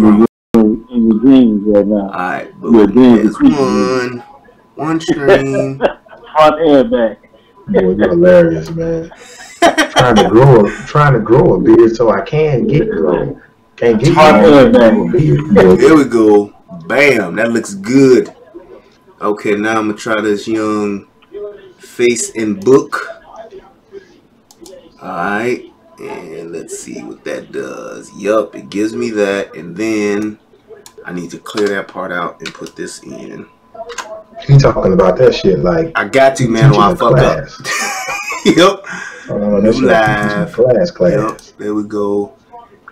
wrong. In your dreams right now. Alright, boom. There's one train. Front and back. Boy, you're hilarious, man. trying to grow a beard so I can get grown. Can't get grown. There we go. Bam. That looks good. Okay, now I'm gonna try this young face and book. Alright. And let's see what that does. Yup, it gives me that. And then I need to clear that part out and put this in. You talking about that shit like I got to, man, or I fuck up. Yep. New live. Class. Yep. There we go.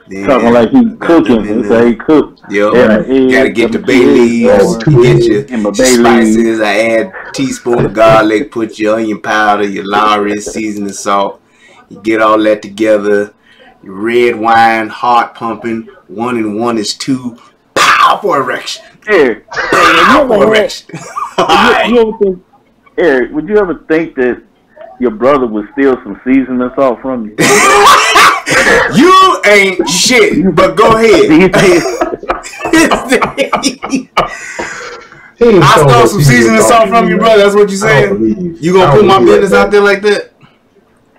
Then talking like he's cooking. That's how he cooks. Yep. Gotta get the bay leaves. Get your spices. I add a teaspoon of garlic. Put your onion powder, your Lowry seasoning salt. You get all that together. Your red wine, heart pumping. 1 and 1 is 2. Powerful erection. Eric, powerful erection. You ever think, Eric, would you ever think that your brother would steal some seasoning salt from you? You ain't shit, but go ahead. I stole some seasoning salt from you, brother. That's what you saying? You gonna put my business out there like that?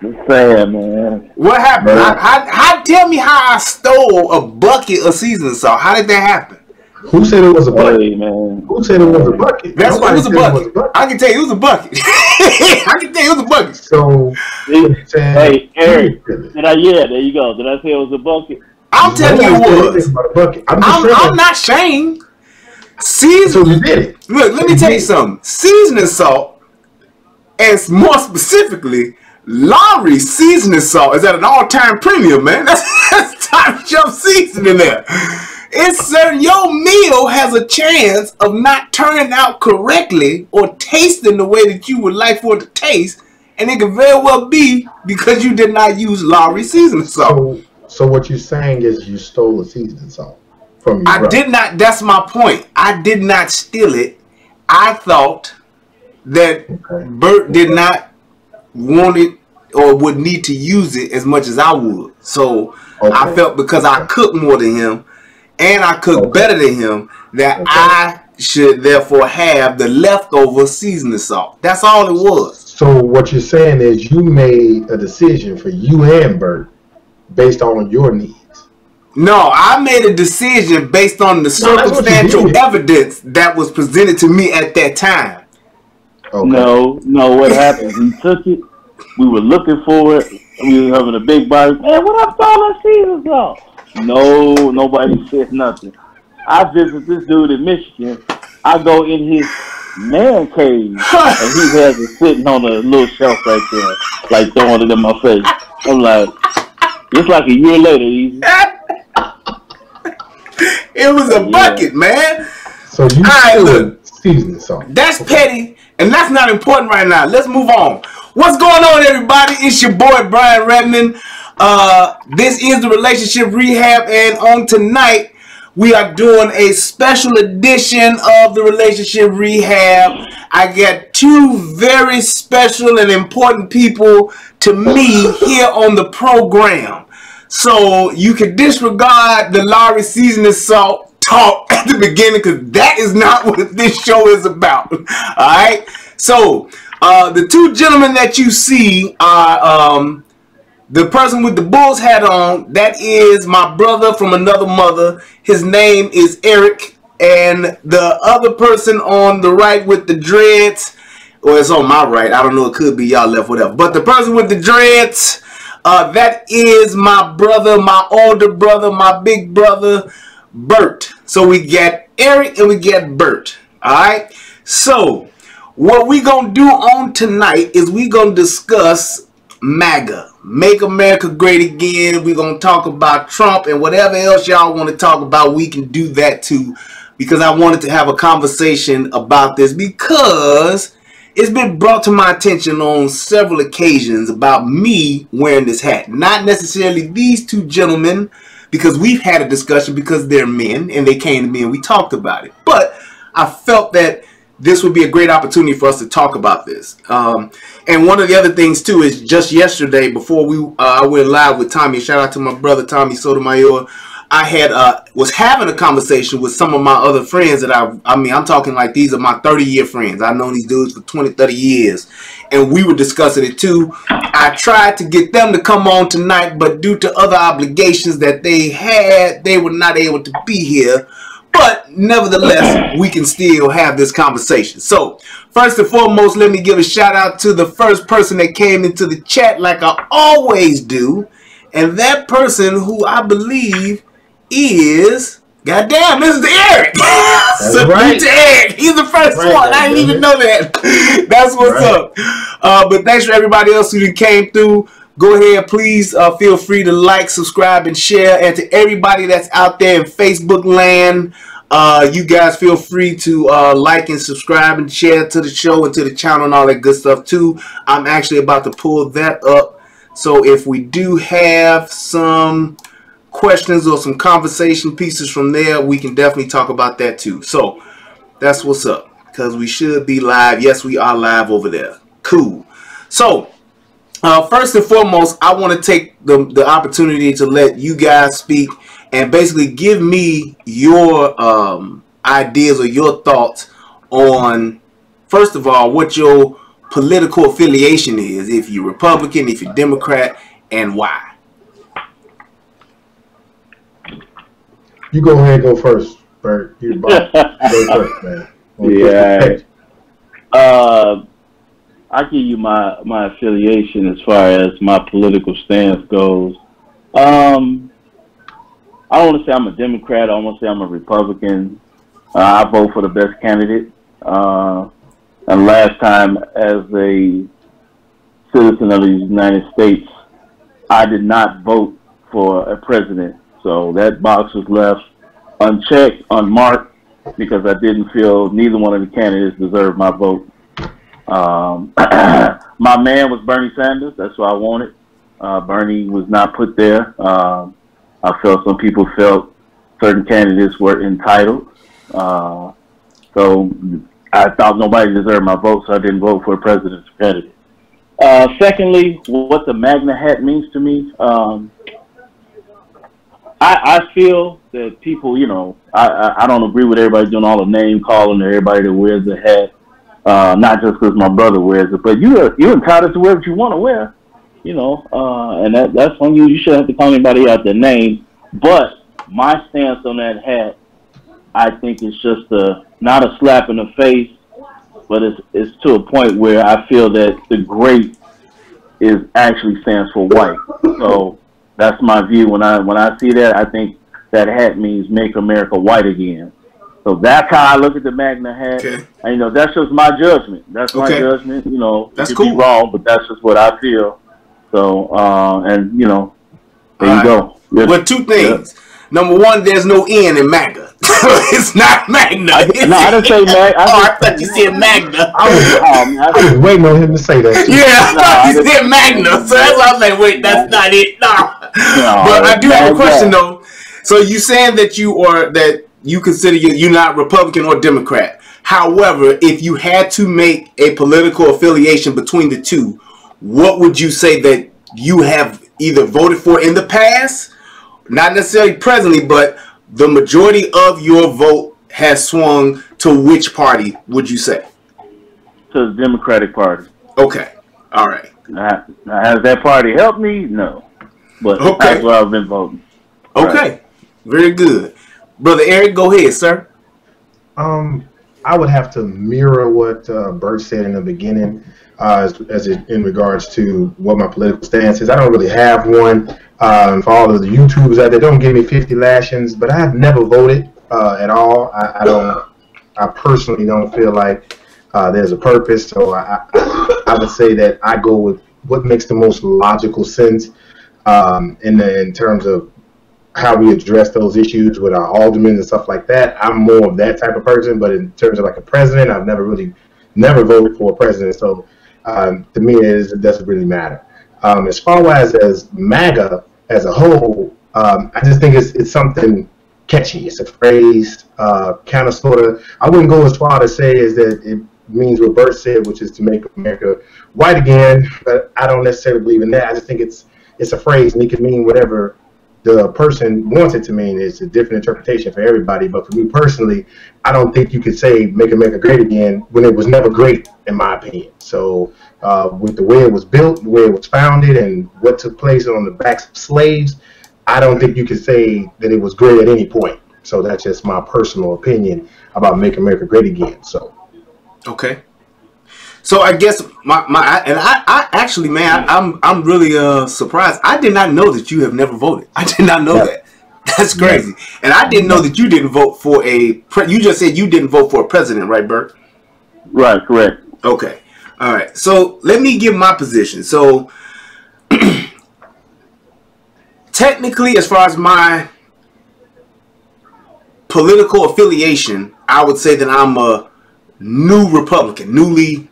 I'm saying, man. What happened? Tell me how I stole a bucket of seasoning salt. How did that happen? Who said it was a bucket? Hey, man. Who said it was a bucket? That's why it was a bucket. I can tell you it was a bucket. I can tell you it was a bucket. So, hey, Eric, there you go. Did I say it was a bucket? I'm telling you it was. I'm not ashamed. So you did it. Look, let me tell you something. Seasoning salt, and more specifically, Lowry seasoning salt is at an all-time premium, man. That's top shelf seasoning there. It's certain your meal has a chance of not turning out correctly or tasting the way that you would like for it to taste, and it could very well be because you did not use Lowry seasoning salt. So what you're saying is you stole a seasoning salt from your I did not. That's my point. I did not steal it. I thought that Bert did not want it or would need to use it as much as I would. So I felt because I cook more than him and I cook better than him that I should therefore have the leftover seasoning salt. That's all it was. So what you're saying is you made a decision for you and Bert based on your needs. No, I made a decision based on the circumstantial evidence that was presented to me at that time. No, what happened? He took it. We were looking for it. We were having a big body. Man, what up with all that season salt? No, nobody said nothing. I visit this dude in Michigan. I go in his man cave, and he has it sitting on a little shelf right there, like throwing it in my face. I'm like, it's like a year later. It was a bucket, man. So you look, seasoning salt. That's petty, and that's not important right now. Let's move on. What's going on, everybody? It's your boy, Brian Redmond. This is the Relationship Rehab, and on tonight, we are doing a special edition of the Relationship Rehab. I got two very special and important people to me here on the program. So you can disregard the Lowry seasoning salt talk at the beginning, because that is not what this show is about. Alright? So, the two gentlemen that you see are the person with the Bulls hat on. That is my brother from another mother. His name is Eric. And the other person on the right with the dreads, or it's on my right, I don't know, it could be y'all left, whatever. But the person with the dreads, that is my brother, my older brother, my big brother, Bert. So we got Eric and we got Bert. Alright? So, what we gonna do on tonight is we gonna discuss MAGA. Make America Great Again. We're gonna talk about Trump and whatever else y'all want to talk about, we can do that too. Because I wanted to have a conversation about this, because it's been brought to my attention on several occasions about me wearing this hat. Not necessarily these two gentlemen, because we've had a discussion because they're men and they came to me and we talked about it. But I felt that this would be a great opportunity for us to talk about this. And one of the other things too is just yesterday before I went live with Tommy, shout out to my brother Tommy Sotomayor, I had was having a conversation with some of my other friends that I'm talking like these are my 30-year friends. I've known these dudes for 20, 30 years. And we were discussing it too. I tried to get them to come on tonight, but due to other obligations that they had, they were not able to be here. But nevertheless, we can still have this conversation. So, first and foremost, let me give a shout out to the first person that came into the chat like I always do. And that person who I believe is, goddamn, Mr. Eric. So right. Eric. He's the first one. I didn't even know that. That's what's up. But thanks for everybody else who came through. Go ahead, please feel free to like, subscribe, and share. And to everybody that's out there in Facebook land, you guys feel free to like and subscribe and share to the show and to the channel and all that good stuff too. I'm actually about to pull that up. So if we do have some questions or some conversation pieces from there, we can definitely talk about that too. So that's what's up, because we should be live. Yes, we are live over there. Cool. So first and foremost, I want to take the opportunity to let you guys speak and basically give me your ideas or your thoughts on, first of all, what your political affiliation is, if you're Republican, if you're Democrat, and why. You go ahead and go first, Bert. You're about to go first, man. Yeah. I give you my affiliation as far as my political stance goes. I don't want to say I'm a Democrat. I don't want to say I'm a Republican. I vote for the best candidate. And last time, as a citizen of the United States, I did not vote for a president. So that box was left unchecked, unmarked, because I didn't feel neither one of the candidates deserved my vote. My man was Bernie Sanders. That's what I wanted. Bernie was not put there. I felt some people felt certain candidates were entitled. So I thought nobody deserved my vote, so I didn't vote for a president's candidate. Secondly, what the MAGA hat means to me, I feel that people, you know, I don't agree with everybody doing all the name calling to everybody that wears the hat. Not just because my brother wears it, but you're entitled to wear what you want to wear, you know, and that's on you. You shouldn't have to call anybody out their name. But my stance on that hat, I think it's just not a slap in the face, but it's to a point where I feel that the great is actually stands for white. So that's my view. When I see that, I think that hat means make America white again. So that's how I look at the MAGA hat. Okay. And, you know, that's just my judgment. That's my judgment. You know, that's cool. Be wrong, but that's just what I feel. So, and, you know, there you go. Yes. Well, two things. Yeah. Number one, there's no N in MAGA. It's not Magna. No, I didn't say MAGA. I thought you said Magna. I was waiting on him to say that. Yeah, I thought you said Magna. So that's why I was like, wait, that's not it. No. But I do have a question, though. So you saying that you consider you're not Republican or Democrat. However, if you had to make a political affiliation between the two, what would you say that you have either voted for in the past, not necessarily presently, but the majority of your vote has swung to which party, would you say? To the Democratic Party. Okay. All right. Now, has that party helped me? No. But that's where I've been voting. Okay. Right. Very good. Brother Eric, go ahead, sir. I would have to mirror what Bert said in the beginning, in regards to what my political stance is. I don't really have one. For all of the YouTubers out there, don't give me 50 lashings, but I have never voted at all. I personally don't feel like there's a purpose, so I would say that I go with what makes the most logical sense in terms of how we address those issues with our aldermen and stuff like that. I'm more of that type of person, but in terms of like a president, I've never voted for a president, so to me it doesn't really matter. As far as MAGA as a whole, I just think it's something catchy. It's a phrase, kind of sort of. I wouldn't go as far to say is that it means what Bert said, which is to make America white again. But I don't necessarily believe in that. I just think it's a phrase, and it can mean whatever the person wants it to mean. It's a different interpretation for everybody. But for me personally, I don't think you could say "Make America Great Again" when it was never great, in my opinion. So with the way it was built, the way it was founded, and what took place on the backs of slaves, I don't think you could say that it was great at any point. So that's just my personal opinion about "Make America Great Again." So okay. So I guess I actually, man, I'm really surprised. I did not know that you have never voted. I did not know that. That's crazy. And I didn't know that you didn't vote for you just said you didn't vote for a president, right, Bert? Right, correct. Okay. All right. So let me give my position. So technically, as far as my political affiliation, I would say that I'm a new Republican, newly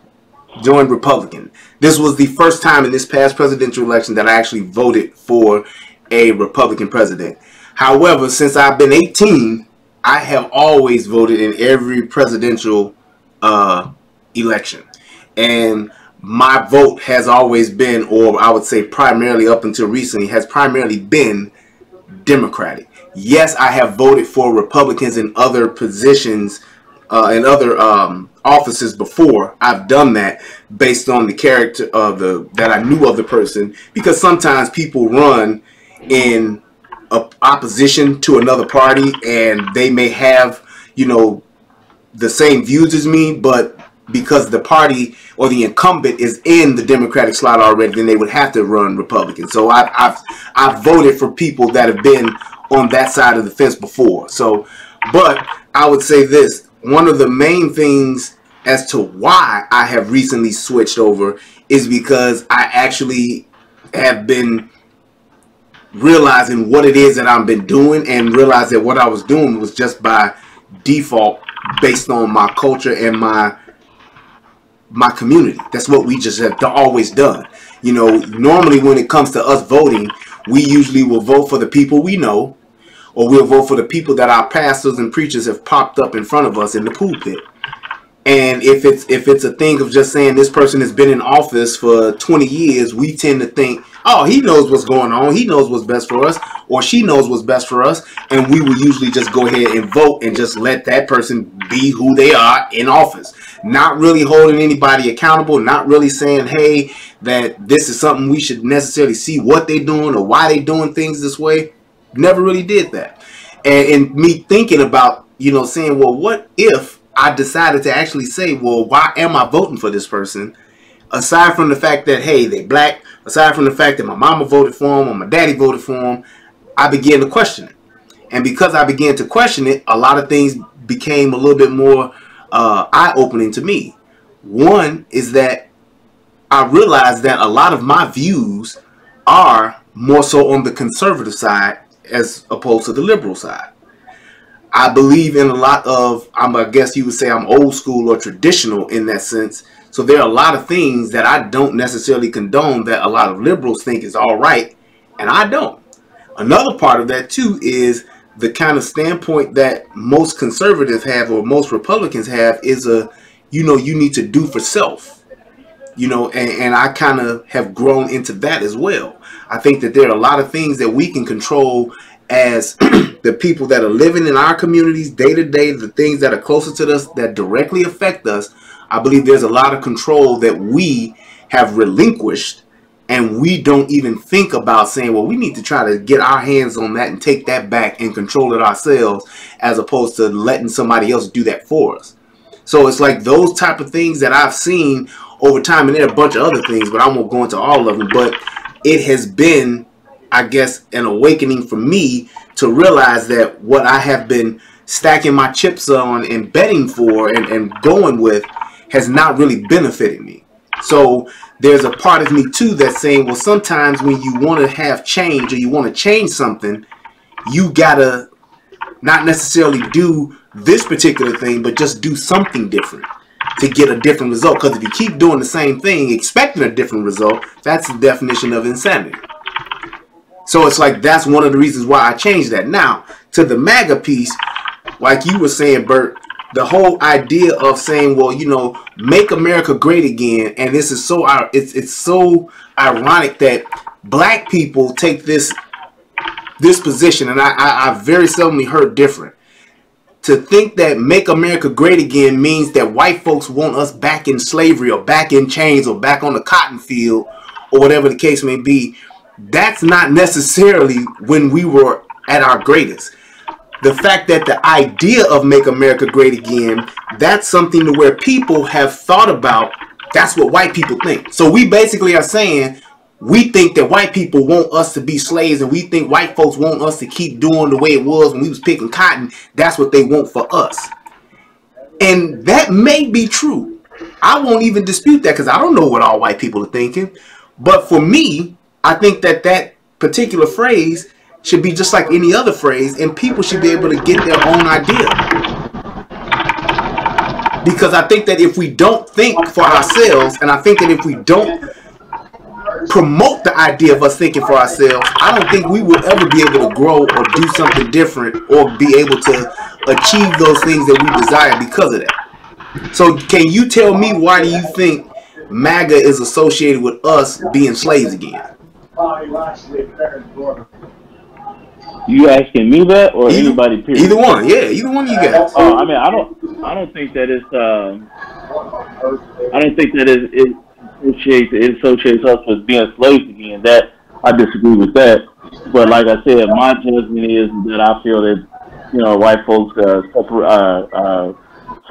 joined Republican. This was the first time in this past presidential election that I actually voted for a Republican president. However, since I've been 18, I have always voted in every presidential election. And my vote has always been, or I would say primarily up until recently, has primarily been Democratic. Yes, I have voted for Republicans in other positions, in other offices before. I've done that based on the character of that I knew of the person, because sometimes people run in opposition to another party and they may have, you know, the same views as me, but because the party or the incumbent is in the Democratic slot already, then they would have to run Republican. So I've voted for people that have been on that side of the fence before. So, but I would say this, one of the main things as to why I have recently switched over is because I actually have been realizing what it is that I've been doing, and realized that what I was doing was just by default based on my culture and my community. That's what we just have always done. You know, normally when it comes to us voting, we usually will vote for the people we know, or we'll vote for the people that our pastors and preachers have popped up in front of us in the pulpit. And if it's a thing of just saying this person has been in office for 20 years, we tend to think, oh, he knows what's going on, he knows what's best for us, or she knows what's best for us, and we will usually just go ahead and vote and just let that person be who they are in office. Not really holding anybody accountable, not really saying, hey, that this is something we should necessarily see what they're doing or why they're doing things this way. Never really did that. And me thinking about, you know, saying, well, what if I decided to actually say, well, why am I voting for this person? Aside from the fact that, hey, they black, aside from the fact that my mama voted for him or my daddy voted for him, I began to question it. And because I began to question it, a lot of things became a little bit more eye-opening to me. One is that I realized that a lot of my views are more so on the conservative side as opposed to the liberal side. I believe in a lot of, I guess you would say I'm old school or traditional in that sense. So there are a lot of things that I don't necessarily condone that a lot of liberals think is all right, and I don't. Another part of that too is the kind of standpoint that most conservatives have, or most Republicans have, is you know, you need to do for self. You know, and I kind of have grown into that as well. I think that there are a lot of things that we can control as the people that are living in our communities day to day, the things that are closer to us that directly affect us. I believe there's a lot of control that we have relinquished, and we don't even think about saying, well, we need to try to get our hands on that and take that back and control it ourselves, as opposed to letting somebody else do that for us. So it's like those type of things that I've seen over time, and there are a bunch of other things, but I won't go into all of them. But it has been, I guess, an awakening for me to realize that what I have been stacking my chips on and betting for and going with has not really benefited me. So there's a part of me too that's saying, well, sometimes when you want to have change, or you want to change something, you gotta not necessarily do this particular thing, but just do something different to get a different result. Because if you keep doing the same thing expecting a different result, that's the definition of insanity. So it's like, that's one of the reasons why I changed that. Now, to the MAGA piece, like you were saying, Bert, the whole idea of saying, well, you know, make America great again. And this is so, it's so ironic that black people take this this position, and I very seldomly heard different. To think that make America great again means that white folks want us back in slavery or back in chains or back on the cotton field or whatever the case may be, that's not necessarily when we were at our greatest. The fact that the idea of make America great again, that's something to where people have thought about. That's what white people think. So we basically are saying we think that white people want us to be slaves, and we think white folks want us to keep doing the way it was when we was picking cotton. That's what they want for us. And that may be true. I won't even dispute that because I don't know what all white people are thinking. But for me, I think that that particular phrase should be just like any other phrase, and people should be able to get their own idea. Because I think that if we don't think for ourselves, and I think that if we don't promote the idea of us thinking for ourselves, I don't think we will ever be able to grow or do something different or be able to achieve those things that we desire because of that. So can you tell me, why do you think MAGA is associated with us being slaves again? You asking me that or anybody? Period? Either one, yeah, either one of you guys. Oh, I mean, I don't think that it's. I don't think that it associates us with being slaves again. That I disagree with that. But like I said, my judgment is that I feel that, you know, white folks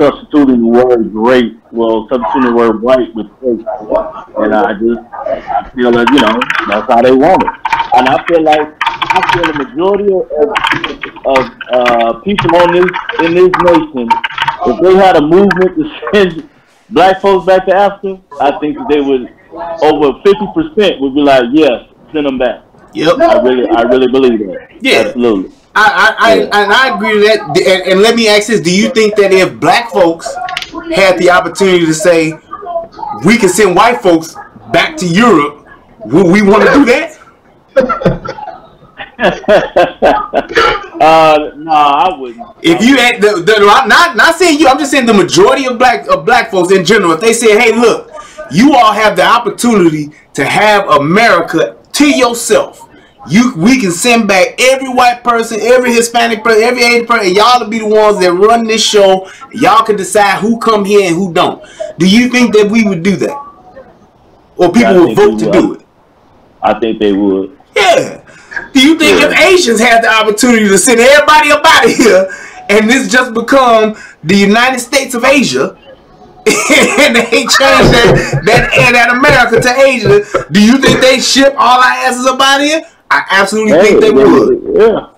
substituting the word great, substituting the word white with great, and I feel that, you know, that's how they want it. And I feel the majority of people in this nation, if they had a movement to send black folks back to Africa, I think that they would, over 50% would be like, yes, send them back. Yep. I really believe that. Yeah. Absolutely. I agree with that. And let me ask this: do you think that if black folks had the opportunity to say we can send white folks back to Europe, would we want to do that? No, I wouldn't. If you had I'm not saying you, I'm just saying the majority of black folks in general, if they say, hey, look, you all have the opportunity to have America to yourself. We can send back every white person, every Hispanic person, every Asian person, and y'all will be the ones that run this show. Y'all can decide who come here and who don't. Do you think that we would do that? Or people would vote to do it? I think they would. Yeah. Do you think if Asians had the opportunity to send everybody up out of here and this just become the United States of Asia, and they change that America to Asia, do you think they ship all our asses up out of here? I absolutely think they would.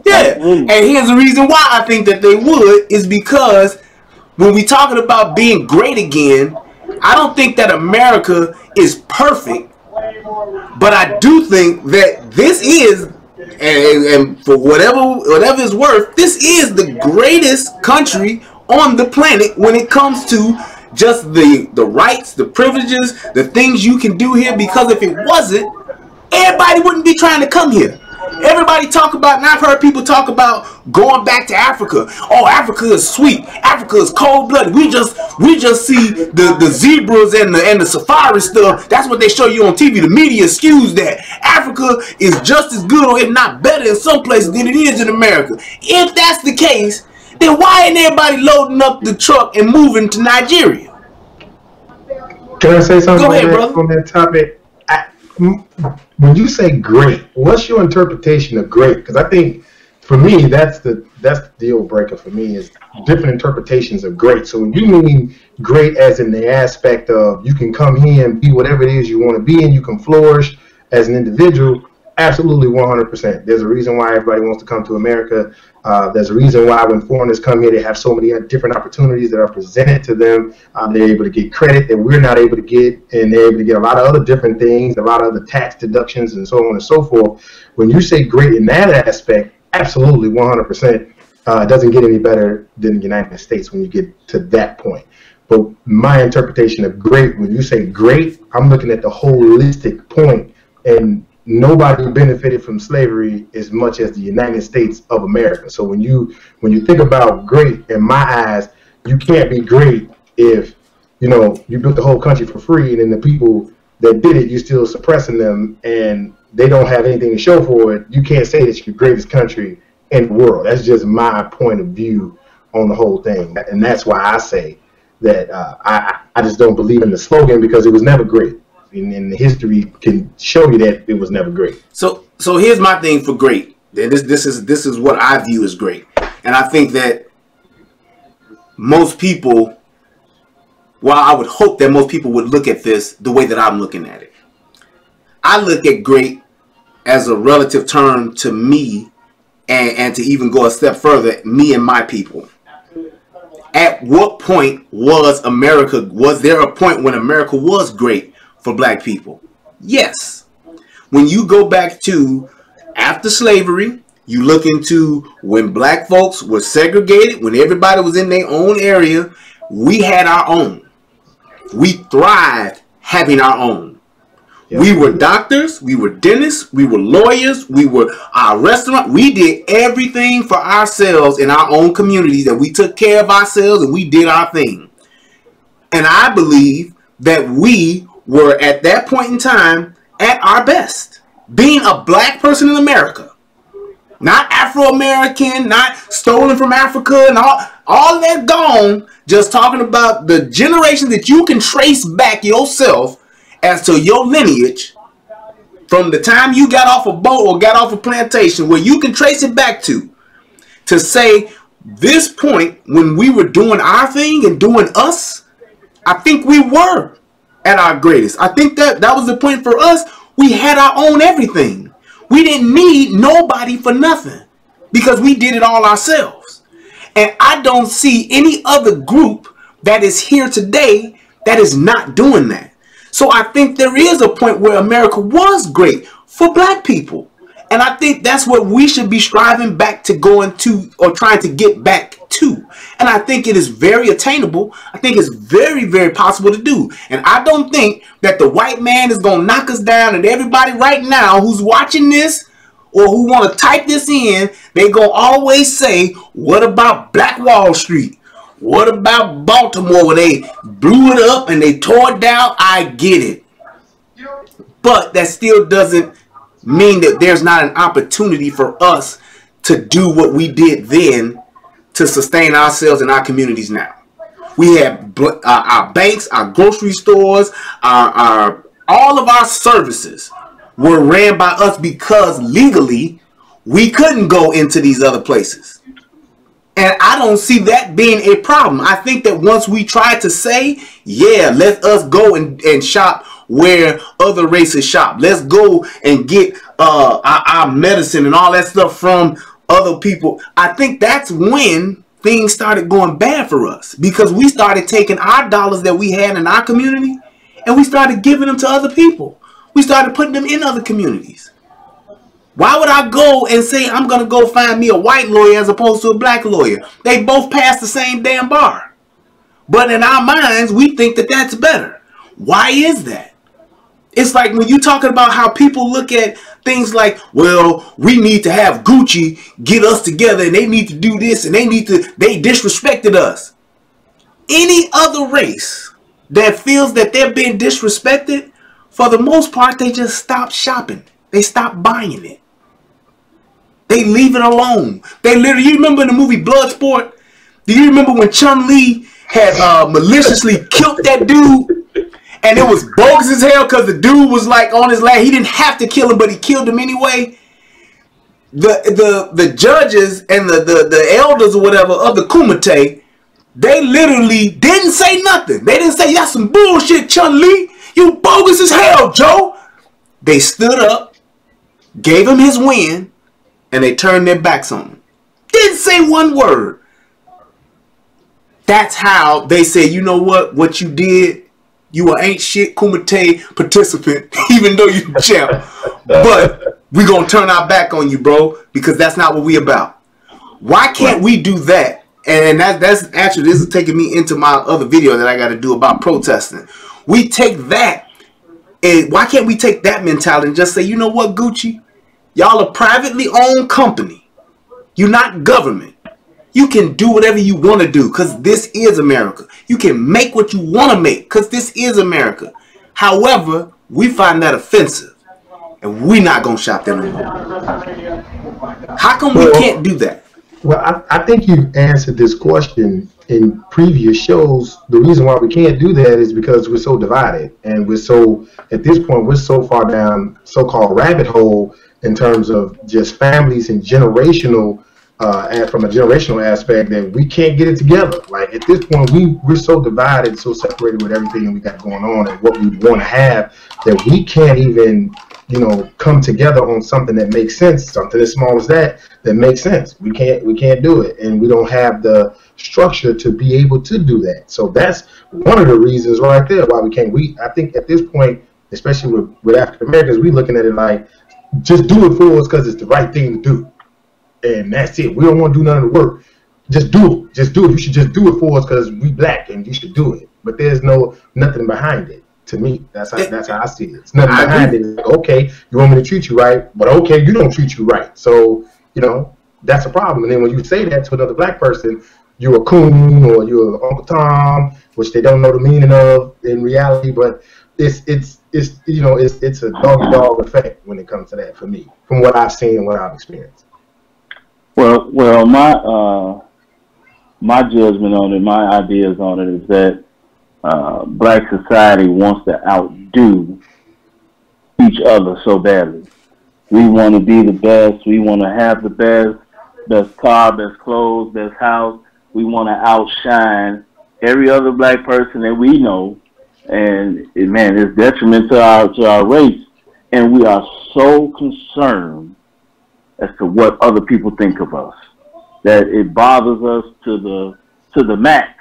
Yeah. And here's the reason why I think that they would is because when we talking about being great again, I don't think that America is perfect, but I do think that this is, and for whatever it's worth, this is the greatest country on the planet when it comes to just the rights, the privileges, the things you can do here. Because if it wasn't, everybody wouldn't be trying to come here. Everybody talk about, and I've heard people talk about going back to Africa. Oh, Africa is sweet. Africa is cold-blooded. We just see the zebras and the safari stuff. That's what they show you on TV. The media skews that. Africa is just as good, or if not better in some places than it is in America. If that's the case, then why ain't everybody loading up the truck and moving to Nigeria? Can I say something Go ahead, on that topic? When you say great, what's your interpretation of great? Because I think, for me, that's the deal breaker for me, is different interpretations of great. So when you mean great as in the aspect of you can come here and be whatever it is you want to be and you can flourish as an individual, absolutely 100%. There's a reason why everybody wants to come to America. There's a reason why when foreigners come here, they have so many different opportunities that are presented to them. They're able to get credit that we're not able to get, and they're able to get a lot of other different things, a lot of other tax deductions and so on and so forth. When you say great in that aspect, absolutely 100%. It doesn't get any better than the United States when you get to that point. But my interpretation of great, when you say great, I'm looking at the holistic point, and nobody benefited from slavery as much as the United States of America. So when you think about great, in my eyes, you can't be great if, you built the whole country for free, and then the people that did it, you're still suppressing them and they don't have anything to show for it, you can't say it's the greatest country in the world. That's just my point of view on the whole thing. And that's why I say that I just don't believe in the slogan, because it was never great. And the history can show you that it was never great. So here's my thing for great. This is what I view as great. And I think that most people, well, I would hope that most people would look at this the way that I'm looking at it. I look at great as a relative term to me, and to even go a step further, me and my people. At what point was there a point when America was great for black people? Yes. When you go back to after slavery, you look into when black folks were segregated, when everybody was in their own area, we had our own. We thrived having our own. Yep. We were doctors, we were dentists, we were lawyers, we were our restaurant. We did everything for ourselves in our own communities, that we took care of ourselves and we did our thing. And I believe that we were at that point in time at our best. Being a black person in America, not Afro-American, not stolen from Africa, and all that gone, just talking about the generation that you can trace back yourself as to your lineage from the time you got off a boat or got off a plantation, where you can trace it back to say this point when we were doing our thing and doing us. I think we were at our greatest. I think that was the point for us. We had our own everything. We didn't need nobody for nothing because we did it all ourselves. And I don't see any other group that is here today that is not doing that. So I think there is a point where America was great for black people. And I think that's what we should be striving back to going to, or trying to get back to. And I think it is very attainable. I think it's very, very possible to do. And I don't think that the white man is going to knock us down, and everybody right now who's watching this or who want to type this in, they going to always say, what about Black Wall Street? What about Baltimore where they blew it up and they tore it down? I get it. But that still doesn't mean that there's not an opportunity for us to do what we did then to sustain ourselves and our communities now. We have our banks, our grocery stores, all of our services were ran by us because legally we couldn't go into these other places. And I don't see that being a problem. I think that once we try to say, yeah, let us go and shop where other races shop. Let's go and get our medicine and all that stuff from other people. I think that's when things started going bad for us, because we started taking our dollars that we had in our community and we started giving them to other people. We started putting them in other communities. Why would I go and say I'm going to go find me a white lawyer as opposed to a black lawyer? They both pass the same damn bar. But in our minds, we think that that's better. Why is that? It's like when you're talking about how people look at things like, well, we need to have Gucci get us together and they need to do this and they disrespected us. Any other race that feels that they're being disrespected, for the most part, they just stop shopping. They stop buying it. They leave it alone. They literally, you remember in the movie Bloodsport? Do you remember when Chun-Li had maliciously killed that dude? And it was bogus as hell because the dude was like on his lap. He didn't have to kill him, but he killed him anyway. The judges and the elders or whatever of the Kumite, they literally didn't say nothing. They didn't say, that's some bullshit, Chun-Li. You bogus as hell, Joe. They stood up, gave him his win, and they turned their backs on him. Didn't say one word. That's how they say, you know what you did? You ain't shit Kumite participant, even though you champ. But we're going to turn our back on you, bro, because that's not what we about. Why can't we do that? And that's actually, this is taking me into my other video that I got to do about protesting. We take that, and why can't we take that mentality and just say, you know what, Gucci? Y'all a privately owned company. You're not government. You can do whatever you want to do because this is America. You can make what you want to make because this is America. However, we find that offensive. and we not gonna shop there no more? How come we can't do that? Well, I think you've answered this question in previous shows. The reason why we can't do that is because we're so divided, and we're so, at this point, we're so far down so-called rabbit hole in terms of just families and generational, and from a generational aspect, that we can't get it together. Like at this point, we're so divided, so separated with everything we got going on and what we want to have, that we can't even, you know, come together on something that makes sense, something as small as that makes sense. We can't do it, and we don't have the structure to be able to do that. So that's one of the reasons right there why we can't. I think at this point, especially with African Americans, we looking at it like, just do it for us because it's the right thing to do, and that's it. We don't want to do none of the work. Just do it. Just do it. You should just do it for us because we black and you should do it. But there's nothing behind it. To me, that's how I see it. It's nothing behind it. It's like, okay, you want me to treat you right, but okay, you don't treat you right. So, you know, that's a problem. And then when you say that to another black person, you're a coon or you're Uncle Tom, which they don't know the meaning of in reality. But it's you know, it's a dog effect when it comes to that for me, from what I've seen and what I've experienced. Well, my judgment on it, my ideas on it is that black society wants to outdo each other so badly. We want to be the best. We want to have the best car, best clothes, best house. We want to outshine every other black person that we know, and it's detriment to our race. And we are so concerned as to what other people think of us that it bothers us to the max.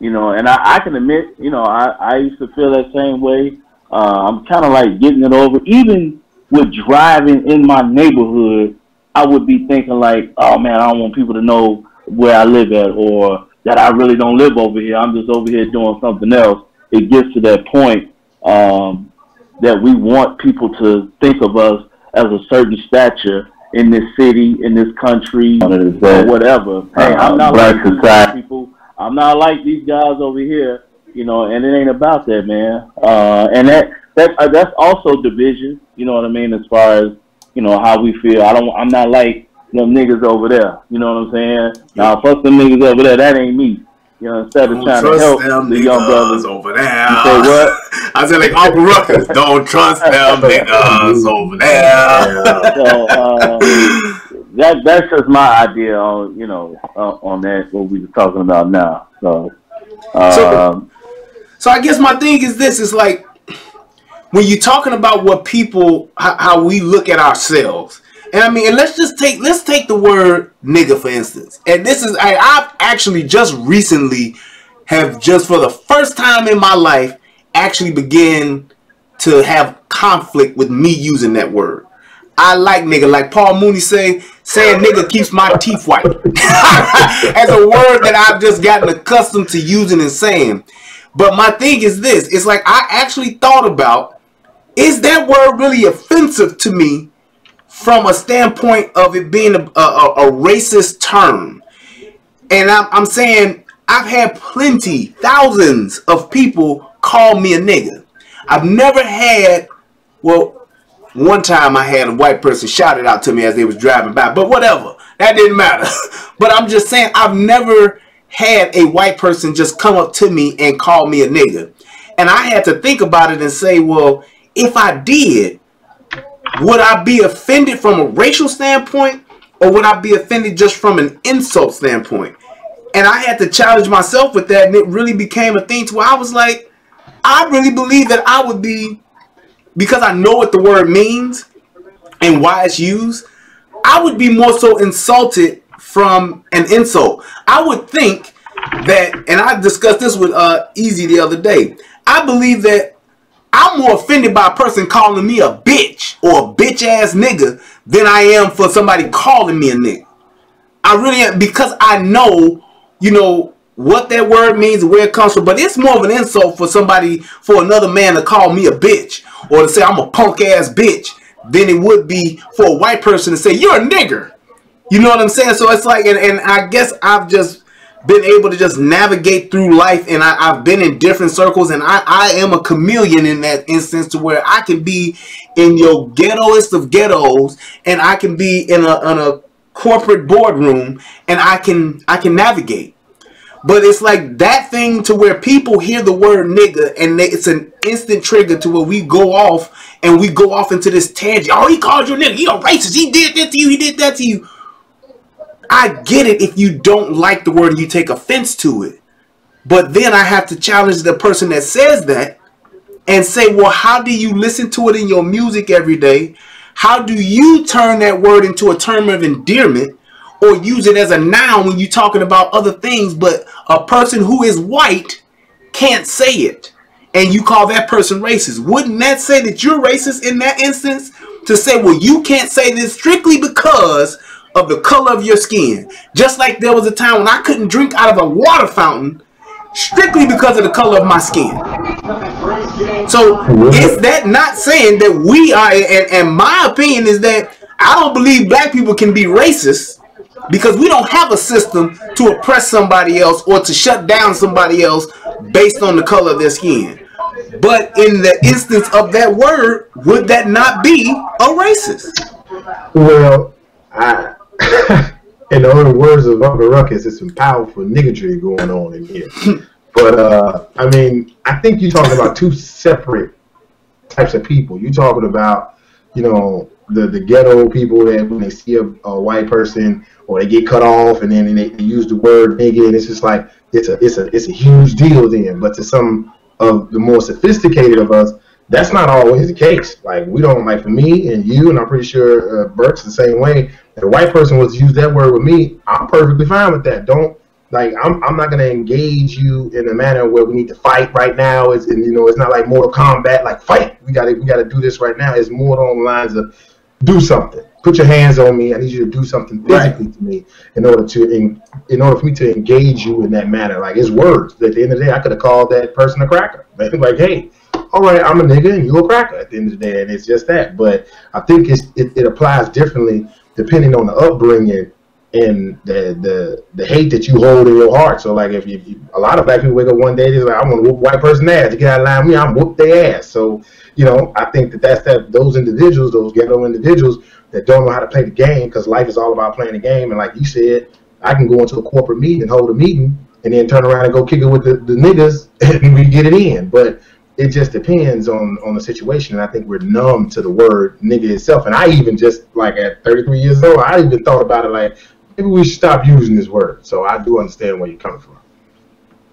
You know, and I can admit, you know, I used to feel that same way. I'm kind of like getting it over. Even with driving in my neighborhood, I would be thinking like, oh man, I don't want people to know where I live at, or that I really don't live over here. I'm just over here doing something else. It gets to that point that we want people to think of us as a certain stature in this city, in this country, or whatever. Hey, I'm not like these people. I'm not like these guys over here, you know, and it ain't about that, man. And that's also division, you know what I mean, as far as, you know, how we feel. I'm not like them niggas over there, you know what I'm saying? Now, fuck them niggas over there, that ain't me. You know, instead of trying to help the young brothers over there. You say what? I said like Uncle Ruckus, don't trust them niggas over there. So, that's just my idea on, you know, on that, what we were talking about now. So I guess my thing is this: is like when you're talking about what people, how we look at ourselves, and I mean, and let's take the word nigga for instance. And this is I've actually just recently have just for the first time in my life actually began to have conflict with me using that word. I like nigga, like Paul Mooney saying nigga keeps my teeth white. As a word that I've just gotten accustomed to using and saying. But my thing is this, it's like I actually thought about, is that word really offensive to me from a standpoint of it being a racist term? And I'm saying I've had thousands of people call me a nigga. I've never had, well, one time I had a white person shout it out to me as they was driving by, but whatever, that didn't matter. But I'm just saying I've never had a white person just come up to me and call me a nigga. And I had to think about it and say, well, if I did, would I be offended from a racial standpoint, or would I be offended just from an insult standpoint? And I had to challenge myself with that, and it really became a thing to where I was like, I really believe that I would be, because I know what the word means and why it's used, I would be more so insulted from an insult. I would think that, and I discussed this with Easy the other day, I believe that I'm more offended by a person calling me a bitch or a bitch ass nigga than I am for somebody calling me a nigga. I really am, because I know, you know, what that word means and where it comes from. But it's more of an insult for somebody, for another man to call me a bitch or to say I'm a punk ass bitch than it would be for a white person to say you're a nigger. You know what I'm saying? So it's like, and I guess I've just been able to just navigate through life, and I've been in different circles, and I am a chameleon in that instance, to where I can be in your ghettoest of ghettos, and I can be in a corporate boardroom, and I can navigate. But it's like that thing to where people hear the word nigga, and it's an instant trigger to where we go off into this tangent. Oh, he called you a nigga. He a racist. He did this to you. He did that to you. I get it if you don't like the word and you take offense to it. But then I have to challenge the person that says that and say, well, how do you listen to it in your music every day? How do you turn that word into a term of endearment, or use it as a noun when you're talking about other things, but a person who is white can't say it, and you call that person racist? Wouldn't that say that you're racist in that instance? To say, well, you can't say this strictly because of the color of your skin. Just like there was a time when I couldn't drink out of a water fountain strictly because of the color of my skin. So is that not saying that we are, and my opinion is that I don't believe black people can be racist, because we don't have a system to oppress somebody else or to shut down somebody else based on the color of their skin. But in the instance of that word, would that not be a racist? Well, in the other words of Uncle Ruckus, there's some powerful niggatry going on in here. But, I mean, I think you're talking about two separate types of people. You're talking about, you know, the ghetto people that when they see a white person, or they get cut off, and then they use the word nigga, and it's just like it's a huge deal then. But to some of the more sophisticated of us, that's not always the case. Like, we don't, like, for me and you, and I'm pretty sure Burke's the same way. If a white person was to use that word with me, I'm perfectly fine with that. Don't, like, I'm not gonna engage you in a manner where we need to fight right now. It's, and, you know, it's not like Mortal Kombat, like fight. We gotta do this right now. It's more along the lines of do something. Put your hands on me. I need you to do something physically to me in order for me to engage you in that manner. Like, it's words. At the end of the day, I could have called that person a cracker. Like, hey, all right, I'm a nigga and you're a cracker at the end of the day, and it's just that. But I think it applies differently depending on the upbringing and the hate that you hold in your heart. So, like, if a lot of black people wake up one day, they're like, I want to whoop a white person's ass. To get out of line with me, I'm whoop their ass. So, you know, I think those individuals, those ghetto individuals that don't know how to play the game, because life is all about playing the game. And like you said, I can go into a corporate meeting and hold a meeting and then turn around and go kick it with the niggas and we get it in. But it just depends on the situation. And I think we're numb to the word nigga itself. And I even just, like, at 33 years old, I even thought about it like, maybe we should stop using this word. So I do understand where you're coming from.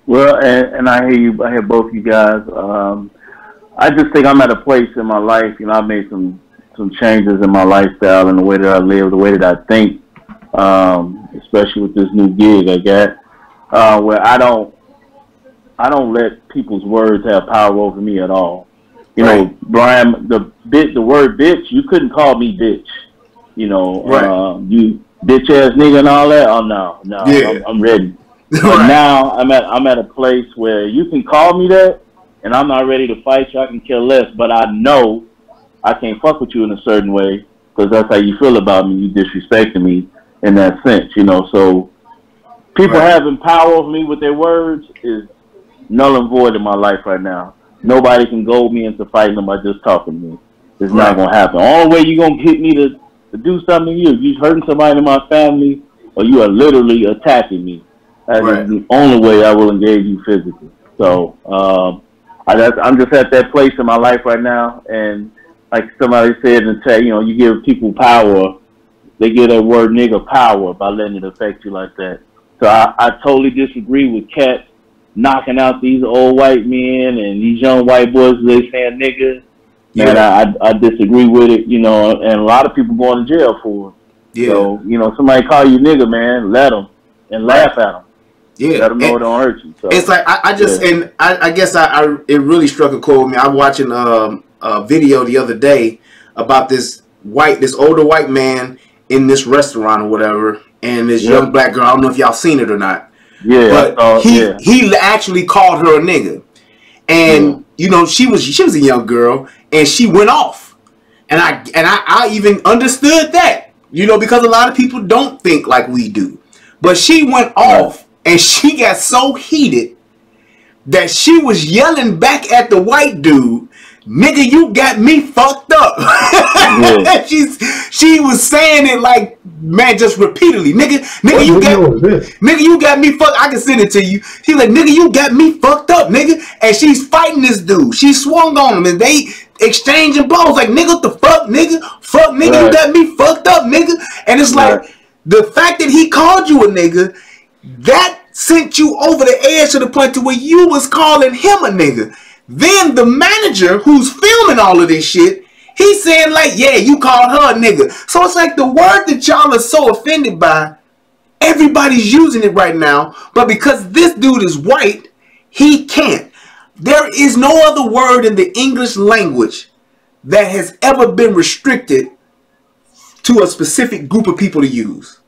Well, and I hear you. I hear both you guys. I just think I'm at a place in my life. You know, I've made some changes in my lifestyle and the way that I live, the way that I think, especially with this new gig I got, where I don't let people's words have power over me at all. You know, Brian, the word bitch, you couldn't call me bitch. You know, you bitch ass nigga and all that. Oh no, yeah. I'm ready. But now I'm at a place where you can call me that, and I'm not ready to fight you. I can care less, but I know I can't fuck with you in a certain way because that's how you feel about me. You disrespecting me in that sense, you know. So people having power over me with their words is null and void in my life right now. Nobody can goad me into fighting them by just talking to me. It's not gonna happen. The only way you're gonna get me to do something to you, if you're hurting somebody in my family, or you are literally attacking me. That is the only way I will engage you physically. So I'm just at that place in my life right now, and like somebody said in the chat, you know, you give people power, they get that word nigga power by letting it affect you like that. So I totally disagree with cats knocking out these old white men and these young white boys, they saying nigga. Man, I disagree with it, you know, and a lot of people going to jail for it. Yeah. So, you know, somebody call you nigga, man, let them and laugh at them. Yeah. Let them know it don't hurt you. So, it's like, I guess it really struck a chord with me. I was watching a video the other day about this older white man in this restaurant or whatever, and this young black girl. I don't know if y'all seen it or not. Yeah. But he actually called her a nigga. And you know, she was a young girl, and she went off, and I even understood that, you know, because a lot of people don't think like we do, but she went off and she got so heated that she was yelling back at the white dude, "Nigga, you got me fucked up." Yeah. She was saying it like, man, just repeatedly. Nigga, you got me fucked. I can send it to you. She's like, "Nigga, you got me fucked up, nigga." And she's fighting this dude. She swung on him and they exchanging blows like, "Nigga, what the fuck, nigga? Fuck, nigga, you got me fucked up, nigga." And it's like, the fact that he called you a nigga, that sent you over the edge to the point to where you was calling him a nigga. Then the manager who's filming all of this shit, he's saying like, "Yeah, you called her a nigga." So it's like the word that y'all are so offended by, everybody's using it right now. But because this dude is white, he can't. There is no other word in the English language that has ever been restricted to a specific group of people to use.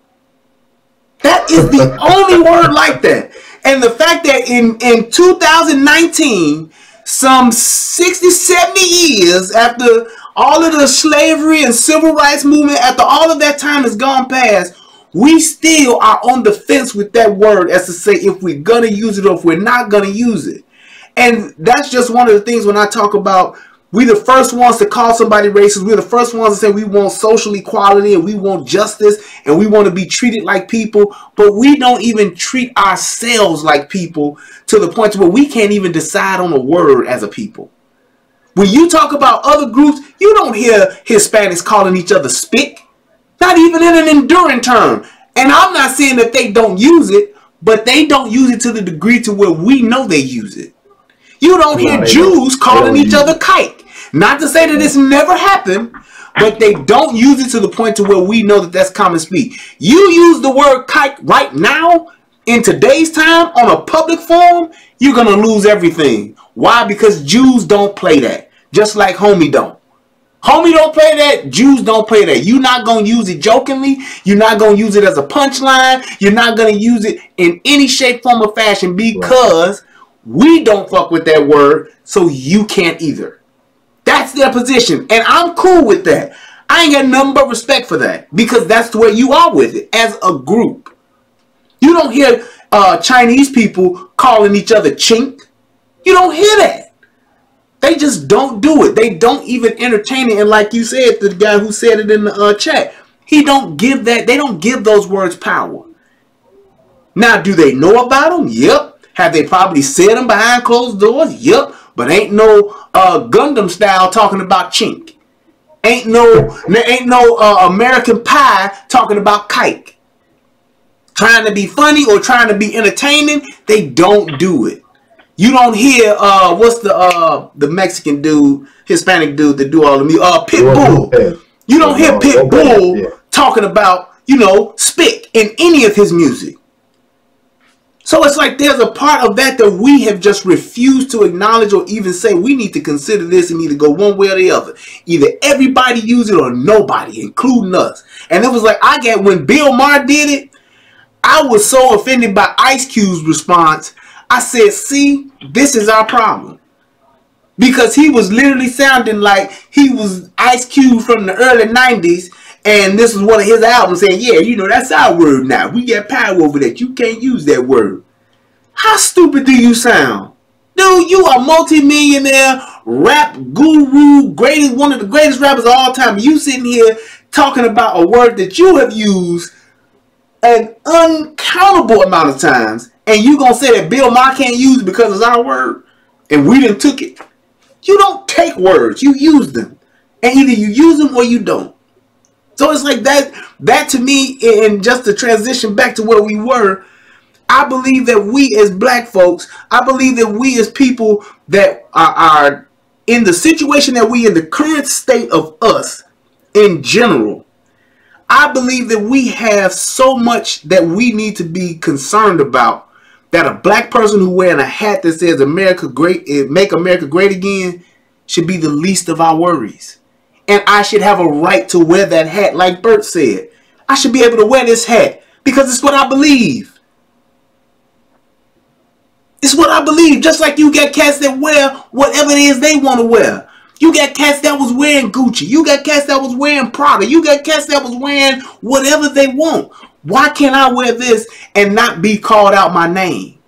That is the only word like that. And the fact that in 2019, some 60, 70 years after all of the slavery and civil rights movement, after all of that time has gone past, we still are on the fence with that word as to say if we're going to use it or if we're not going to use it. And that's just one of the things when I talk about we the first ones to call somebody racist. We're the first ones to say we want social equality and we want justice and we want to be treated like people. But we don't even treat ourselves like people to the point where we can't even decide on a word as a people. When you talk about other groups, you don't hear Hispanics calling each other spick. Not even in an enduring term. And I'm not saying that they don't use it, but they don't use it to the degree to where we know they use it. You don't hear Jews calling each other kike. Not to say that this never happened, but they don't use it to the point to where we know that that's common speak. You use the word kike right now, in today's time, on a public forum, you're going to lose everything. Why? Because Jews don't play that. Just like homie don't. Homie don't play that. Jews don't play that. You're not going to use it jokingly. You're not going to use it as a punchline. You're not going to use it in any shape, form, or fashion because we don't fuck with that word, so you can't either. That's their position. And I'm cool with that. I ain't got nothing but respect for that because that's the way you are with it as a group. You don't hear Chinese people calling each other chink. You don't hear that. They just don't do it. They don't even entertain it. And like you said, the guy who said it in the chat, he don't give that. They don't give those words power. Now, do they know about them? Yep. Have they probably said them behind closed doors? Yep. But ain't no Gundam style talking about chink. Ain't no American Pie talking about kike. Trying to be funny or trying to be entertaining, they don't do it. You don't hear what's the Mexican dude, Hispanic dude that do all the music, Pitbull. You don't hear Pitbull talking about, spick in any of his music. So it's like there's a part of that that we have just refused to acknowledge or even say we need to consider this and either go one way or the other. Either everybody use it or nobody, including us. And it was like when Bill Maher did it, I was so offended by Ice Cube's response. I said, see, this is our problem. Because he was literally sounding like he was Ice Cube from the early 90s. And this was one of his albums saying, yeah, that's our word now. We got power over that. You can't use that word. How stupid do you sound? Dude, you are multi-millionaire, rap guru, one of the greatest rappers of all time. You sitting here talking about a word that you have used an uncountable amount of times. And you going to say that Bill Maher can't use it because it's our word? And we didn't took it. You don't take words. You use them. And either you use them or you don't. So it's like that to me, and just to transition back to where we were, I believe that we as black folks, I believe that we as people that are in the situation that we in the current state of us in general, I believe that we have so much that we need to be concerned about that a black person who wearing a hat that says America great, make America great again should be the least of our worries. And I should have a right to wear that hat like Bert said. I should be able to wear this hat because it's what I believe. It's what I believe. Just like you got cats that wear whatever it is they want to wear. You got cats that was wearing Gucci. You got cats that was wearing Prada. You got cats that was wearing whatever they want. Why can't I wear this and not be called out my name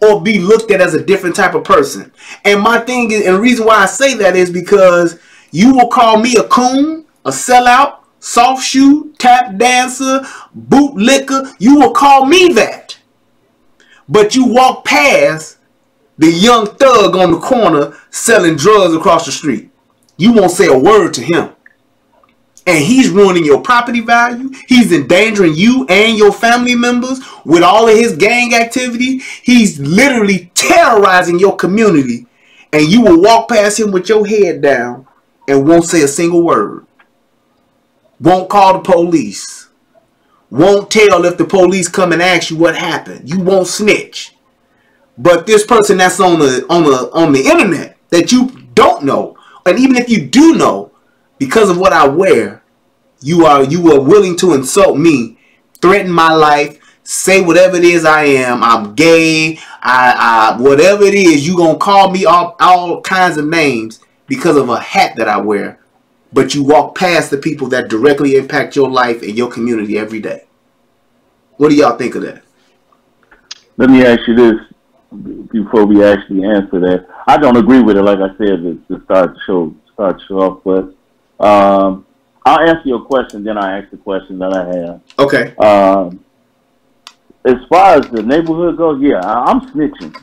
or be looked at as a different type of person? And my thing is, and the reason why I say that is because you will call me a coon, a sellout, soft shoe, tap dancer, bootlicker. You will call me that. But you walk past the young thug on the corner selling drugs across the street. You won't say a word to him. And he's ruining your property value. He's endangering you and your family members with all of his gang activity. He's literally terrorizing your community. And you will walk past him with your head down and won't say a single word. Won't call the police. Won't tell if the police come and ask you what happened. You won't snitch. But this person that's on the internet that you don't know, and even if you do know, because of what I wear, you are willing to insult me, threaten my life, say whatever it is I am. I'm gay. I whatever it is, you gonna call me all kinds of names because of a hat that I wear. But you walk past the people that directly impact your life and your community every day. What do y'all think of that? Let me ask you this before we actually answer that. I don't agree with it, like I said, to start the show off, but I'll answer your question, then I'll ask the question that I have. Okay. As far as the neighborhood goes, yeah, I'm snitching.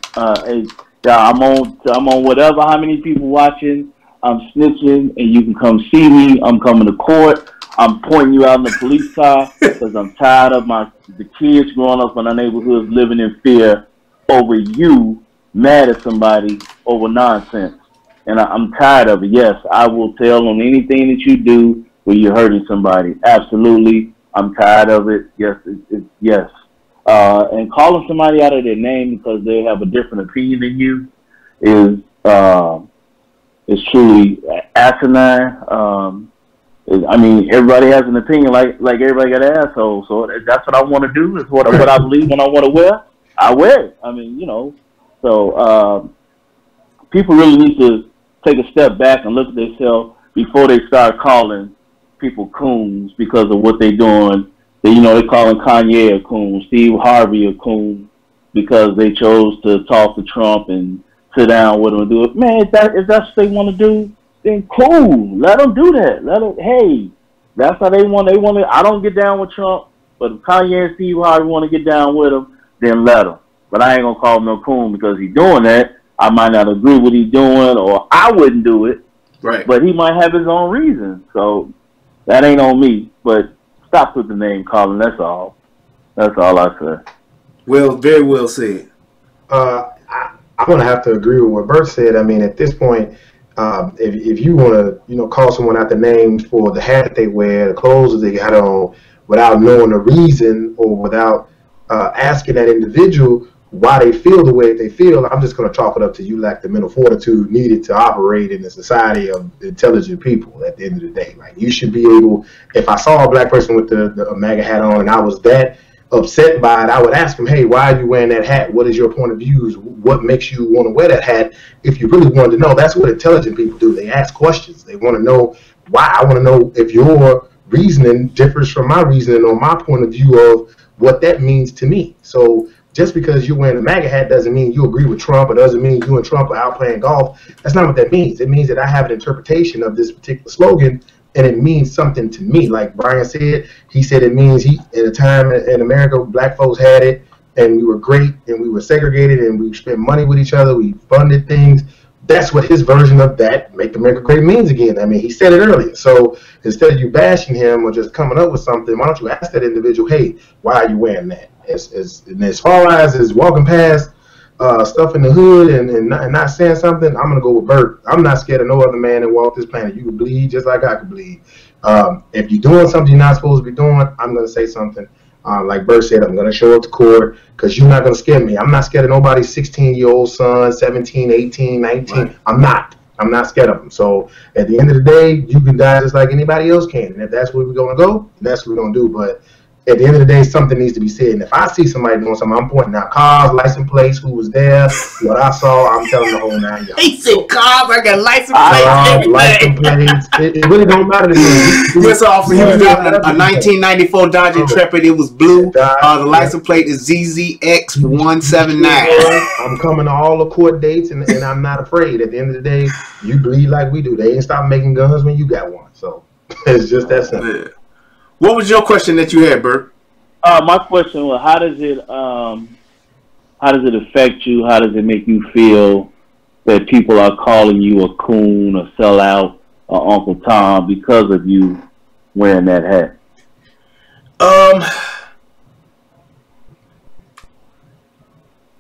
I'm on whatever, how many people watching, I'm snitching, and you can come see me. I'm coming to court. I'm pointing you out in the police car because I'm tired of the kids growing up in our neighborhoods living in fear over you mad at somebody over nonsense. And I'm tired of it. Yes, I will tell on anything that you do when you're hurting somebody. Absolutely. I'm tired of it. Yes, yes. And calling somebody out of their name because they have a different opinion than you is truly asinine. I mean, everybody has an opinion like everybody got an asshole. So that's what I want to do. Is what I believe when I want to wear. I wear it. I mean, so people really need to take a step back and look at themselves before they start calling people coons because of what they're doing. They calling Kanye a coon, Steve Harvey a coon because they chose to talk to Trump and sit down with him and do it. Man, if that's what they want to do, then cool. Let them do that. Hey, that's how they want. I don't get down with Trump, but if Kanye and Steve Harvey want to get down with him, then let him. But I ain't gonna call him no coon because he's doing that. I might not agree with what he's doing, or I wouldn't do it. Right. But he might have his own reasons. So that ain't on me. But stop with the name calling. That's all. That's all I say. Well, very well said. I'm gonna have to agree with what Bert said. I mean, at this point, if you want to, call someone out the names for the hat that they wear, the clothes that they got on, without knowing the reason or without asking that individual why they feel the way that they feel, I'm just going to chalk it up to you lack the mental fortitude needed to operate in a society of intelligent people at the end of the day. Like, you should be able, if I saw a black person with the MAGA hat on and I was that upset by it, I would ask him, hey, why are you wearing that hat? What is your point of view? What makes you want to wear that hat? If you really wanted to know, that's what intelligent people do. They ask questions. They want to know why. I want to know if your reasoning differs from my reasoning or my point of view of what that means to me. So just because you're wearing a MAGA hat doesn't mean you agree with Trump. It doesn't mean you and Trump are out playing golf. That's not what that means. It means that I have an interpretation of this particular slogan, and it means something to me. Like Brian said, he said it means at a time in America, black folks had it, and we were great, and we were segregated, and we spent money with each other. We funded things. That's what his version of that "Make America Great" means again. I mean, he said it earlier. So instead of you bashing him or just coming up with something, why don't you ask that individual, hey, why are you wearing that? As far as walking past stuff in the hood and not saying something, I'm going to go with Bert. I'm not scared of no other man that walk this planet. You can bleed just like I can bleed. If you're doing something you're not supposed to be doing, I'm going to say something. Like Bert said, I'm going to show up to court because you're not going to scare me. I'm not scared of nobody's 16-year-old son, 17, 18, 19. Right. I'm not scared of them. So at the end of the day, you can die just like anybody else can. And if that's where we're going to go, that's what we're going to do. But at the end of the day, something needs to be said. And if I see somebody doing something, I'm pointing out cars, license plates, who was there, what I saw. I'm telling the whole 9 yards. He said cars, I got license plates, license plates. It really don't matter to me. Yes, officer, he was driving a 1994 Dodge Intrepid. It was blue. The license plate is ZZX179. I'm coming to all the court dates, and I'm not afraid. At the end of the day, you bleed like we do. They ain't stop making guns when you got one. So it's just that simple. Yeah. What was your question that you had, Bert? My question was, how does it affect you? How does it make you feel that people are calling you a coon, a sellout, or Uncle Tom because of you wearing that hat?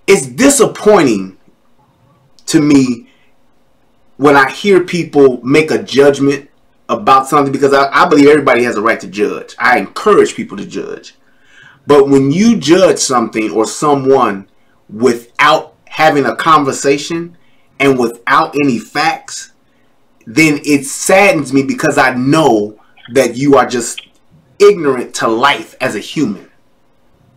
It's disappointing to me when I hear people make a judgment about something, because I believe everybody has a right to judge. I encourage people to judge. But when you judge something or someone without having a conversation and without any facts, then it saddens me, because I know that you are just ignorant to life as a human.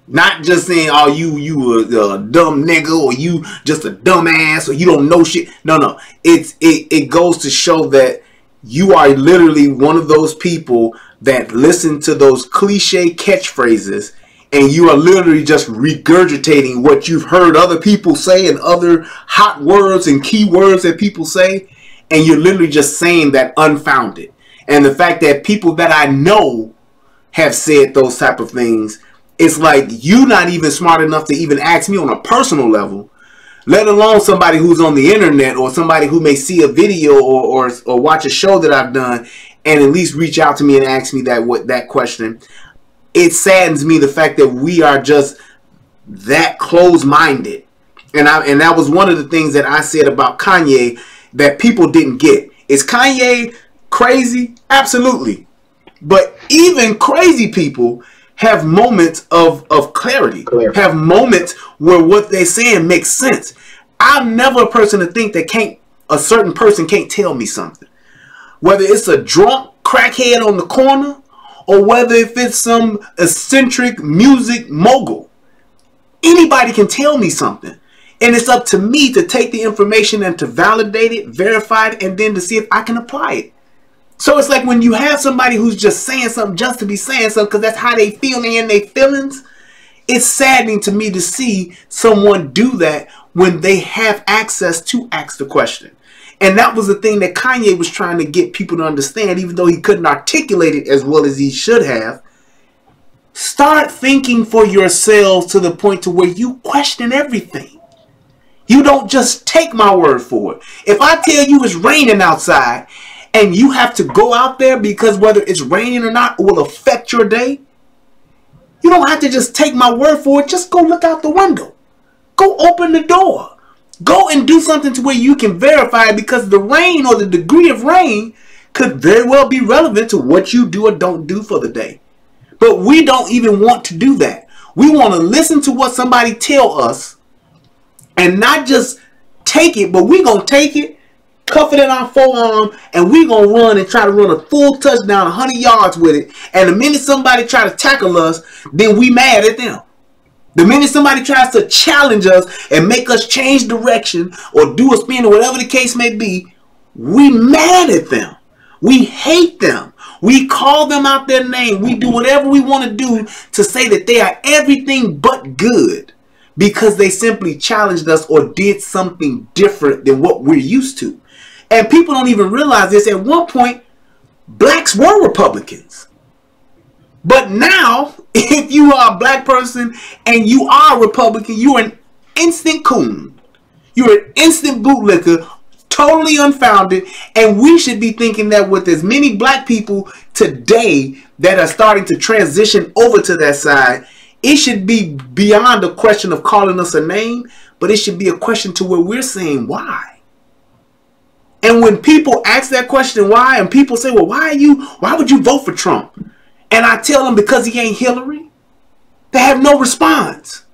Not just saying, oh, you a dumb nigga, or you just a dumbass, or you don't know shit. No. It goes to show that you are literally one of those people that listen to those cliche catchphrases, and you are literally just regurgitating what you've heard other people say and other hot words and key words that people say, and you're literally just saying that unfounded. And the fact that people that I know have said those type of things, it's like you not even smart enough to even ask me on a personal level, let alone somebody who's on the internet, or somebody who may see a video or watch a show that I've done and at least reach out to me and ask me that question. It saddens me, the fact that we are just that close-minded. And that was one of the things that I said about Kanye that people didn't get. Is Kanye crazy? Absolutely. But even crazy people have moments of clarity. Have moments where what they're saying makes sense. I'm never a person to think that a certain person can't tell me something. Whether it's a drunk crackhead on the corner, or whether if it's some eccentric music mogul. Anybody can tell me something. And it's up to me to take the information and to validate it, verify it, and then to see if I can apply it. So it's like when you have somebody who's just saying something just to be saying something because that's how they feel and their feelings, it's saddening to me to see someone do that when they have access to ask the question. And that was the thing that Kanye was trying to get people to understand, even though he couldn't articulate it as well as he should have. Start thinking for yourselves to the point to where you question everything. You don't just take my word for it. If I tell you it's raining outside and you have to go out there because whether it's raining or not will affect your day, you don't have to just take my word for it. Just go look out the window. Go open the door. Go and do something to where you can verify it, because the rain or the degree of rain could very well be relevant to what you do or don't do for the day. But we don't even want to do that. We want to listen to what somebody tell us and not just take it, but we're going to take it, cuff it in our forearm, and we're going to run and try to run a full touchdown 100 yards with it. And the minute somebody try to tackle us, then we mad at them. The minute somebody tries to challenge us and make us change direction or do a spin or whatever the case may be, we mad at them. We hate them. We call them out their name. We do whatever we want to do to say that they are everything but good because they simply challenged us or did something different than what we're used to. And people don't even realize this. At one point, blacks were Republicans. But now, if you are a black person and you are a Republican, you're an instant coon. You're an instant bootlicker, totally unfounded. And we should be thinking that with as many black people today that are starting to transition over to that side, it should be beyond a question of calling us a name, but it should be a question to where we're saying why. And when people ask that question why, and people say, well, why would you vote for Trump? And I tell them because he ain't Hillary, they have no response.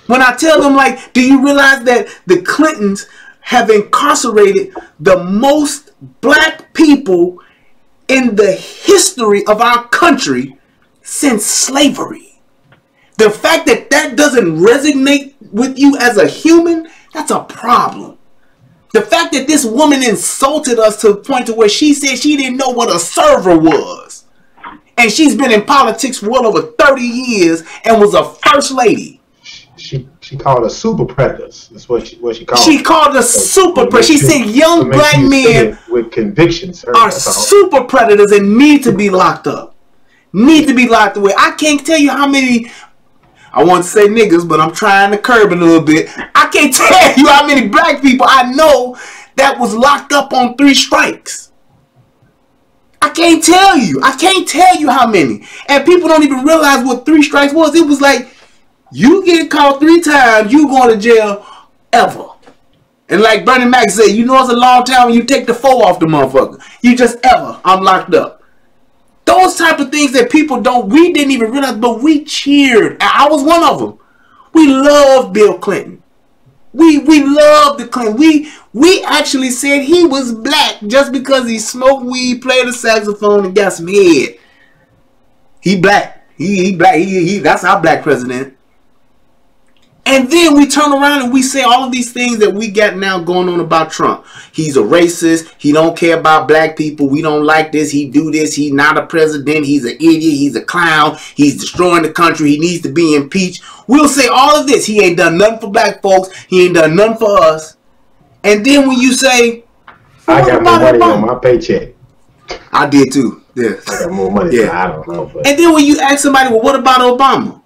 When I tell them, like, do you realize that the Clintons have incarcerated the most black people in the history of our country since slavery. The fact that that doesn't resonate with you as a human, that's a problem. The fact that this woman insulted us to the point to where she said she didn't know what a server was. And she's been in politics for well over 30 years and was a first lady. She called us super predators. That's what she called. She called us super predators. She said young black men with convictions are super predators and need to be locked up. Need to be locked away. I can't tell you how many, I want to say niggas, but I'm trying to curb it a little bit. I can't tell you how many black people I know that was locked up on 3 strikes. I can't tell you. I can't tell you how many. And people don't even realize what 3 strikes was. It was like, you get caught 3 times, you going to jail ever. And like Bernie Mac said, you know it's a long time when you take the 4 off the motherfucker. You just ever, I'm locked up. Those type of things that people don't, we didn't even realize, but we cheered. I was one of them. We loved Bill Clinton. We loved the Clinton. We actually said he was black just because he smoked weed, played the saxophone, and got some head. He black. He black. That's our black president. And then we turn around and we say all of these things that we got now going on about Trump. He's a racist. He don't care about black people. We don't like this. He do this. He's not a president. He's an idiot. He's a clown. He's destroying the country. He needs to be impeached. We'll say all of this. He ain't done nothing for black folks. He ain't done nothing for us. And then when you say, I got more money on my paycheck. I did too. Yeah. I got more money. Yeah. I don't know. But. And then when you ask somebody, well, what about Obama?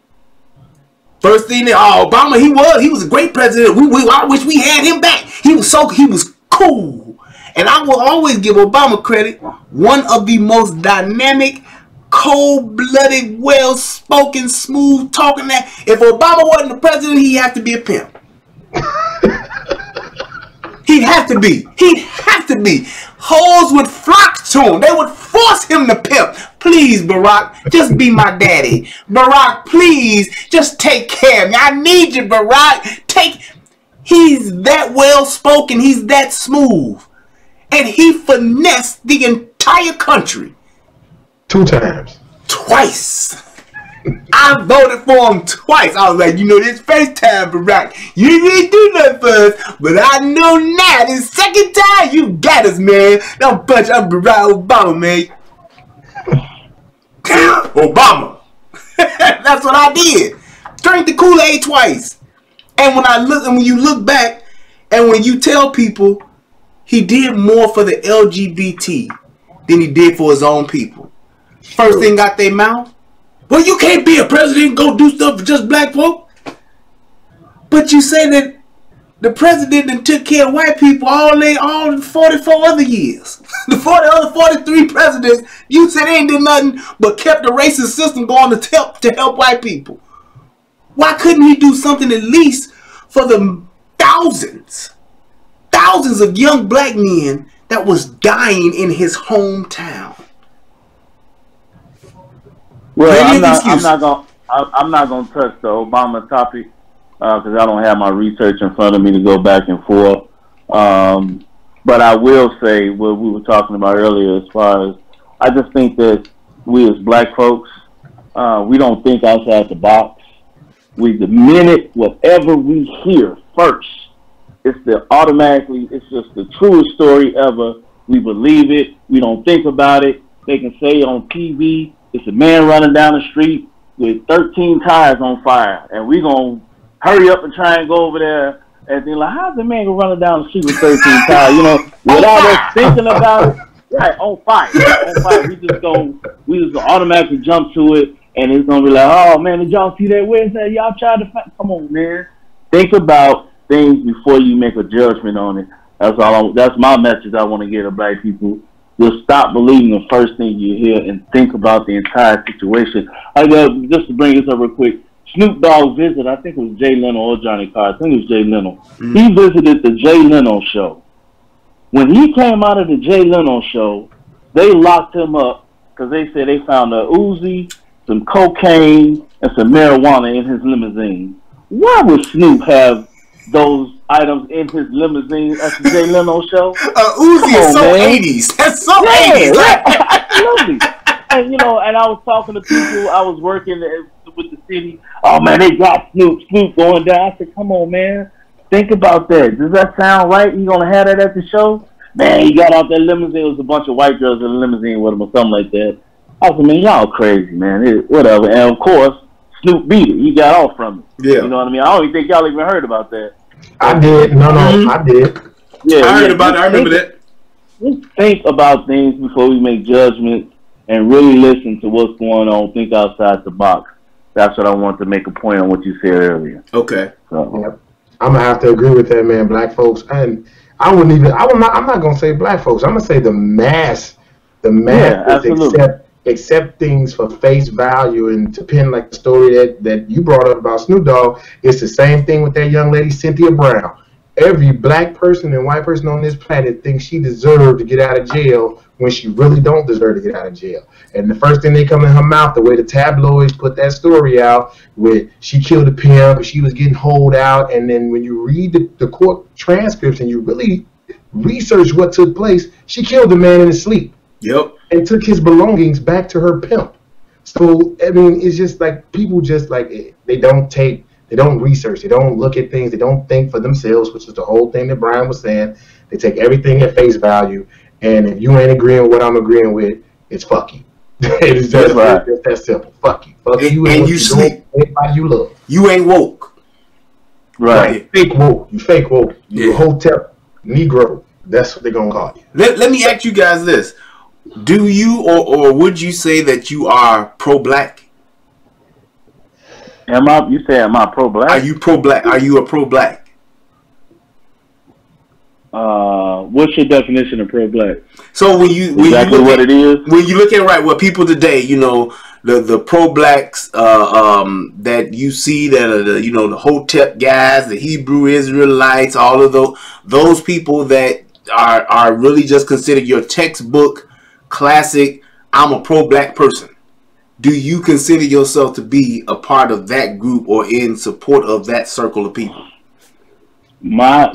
First thing that, Obama, he was a great president. I wish we had him back. He was cool. And I will always give Obama credit. One of the most dynamic, cold-blooded, well-spoken, smooth-talking. If Obama wasn't the president, he'd have to be a pimp. He'd have to be. He'd have to be. Hoes would flock to him. They would force him to pimp. Please, Barack, just be my daddy. Barack, please, just take care of me. I need you, Barack. He's that well-spoken. He's that smooth. And he finessed the entire country. 2 times. Twice. I voted for him twice. I was like, you know, this first time, Barack, you didn't do nothing for us, but I know now, this second time, you got us, man. Don't punch up Barack Obama, man. Obama. That's what I did. Drank the Kool-Aid twice. And when you look back, and when you tell people, he did more for the LGBT than he did for his own people. First thing out their mouth, well, you can't be a president and go do stuff for just black folk. But you say that the president that took care of white people all 44 other years. The other 43 presidents, you said they ain't did nothing but kept the racist system going to help white people. Why couldn't he do something at least for the thousands of young black men that was dying in his hometown? Well, I'm not gonna touch the Obama topic because I don't have my research in front of me to go back and forth. But I will say what we were talking about earlier, as far as I just think that we as black folks, we don't think outside the box. The minute whatever we hear first, it's just the truest story ever. We believe it. We don't think about it. They can say on TV, it's a man running down the street with 13 tires on fire, and we gonna hurry up and try and go over there and think like, how's the man gonna run down the street with 13 tires? You know, without us thinking about it, right? On fire, on fire. We just automatically jump to it, and it's gonna be like, oh man, did y'all see that? Where's that? Y'all tried to fight? Come on, man. Think about things before you make a judgment on it. That's my message I want to get to black people. Just stop believing the first thing you hear and think about the entire situation. Just to bring this up real quick, Snoop Dogg visited, I think it was Jay Leno or Johnny Carr. I think it was Jay Leno. Mm-hmm. He visited the Jay Leno show. When he came out of the Jay Leno show, they locked him up because they said they found a Uzi, some cocaine, and some marijuana in his limousine. Why would Snoop have those items in his limousine at the Jay Leno show? Uzi is so 80s. That's so 80s. Right. Absolutely. And and I was talking to people. I was working with the city. Oh man, they got Snoop going down. I said, come on, man, think about that. Does that sound right? You gonna have that at the show? Man, he got out that limousine. It was a bunch of white girls in the limousine with him or something like that. I said, man, y'all crazy, man. Whatever. And of course, Snoop beat it. He got off from it. Yeah. You know what I mean? I don't even think y'all even heard about that. I did. No, I did. Yeah, I heard about it. I remember that. Let's think about things before we make judgments and really listen to what's going on. Think outside the box. That's what I want to make a point on what you said earlier. Okay. So. Yep. I'm gonna have to agree with that, man. Black folks, and I wouldn't even. I'm not gonna say black folks. I'm gonna say the mass. The mass accept things for face value, and to pin like the story that you brought up about Snoop Dogg. It's the same thing with that young lady Cynthia Brown. Every black person and white person on this planet thinks she deserved to get out of jail when she really don't deserve to get out of jail. And the first thing they come in her mouth, the way the tabloids put that story out, where she killed a pimp, she was getting holed out, and then when you read the court transcripts and you really research what took place, she killed the man in his sleep. Yep. And took his belongings back to her pimp. So, I mean, it's just like people just like, they don't research, they don't look at things, they don't think for themselves, which is the whole thing that Brian was saying. They take everything at face value, and if you ain't agreeing with what I'm agreeing with, it's fuck you. It's just that simple. Fuck you. Fuck you and you sleep. Anybody you love. You ain't woke. Right. You fake woke. You a hotel Negro. That's what they're gonna call you. Let me ask you guys this. Do you or would you say that you are pro-black? Am I pro-black? Are you pro-black? Are you a pro-black? What's your definition of pro-black? So when what it is. When you look at what people today, the pro-blacks that you see that are the Hotep guys, the Hebrew Israelites, all of those people that are really just considered your textbook classic, I'm a pro-black person. Do you consider yourself to be a part of that group or in support of that circle of people? My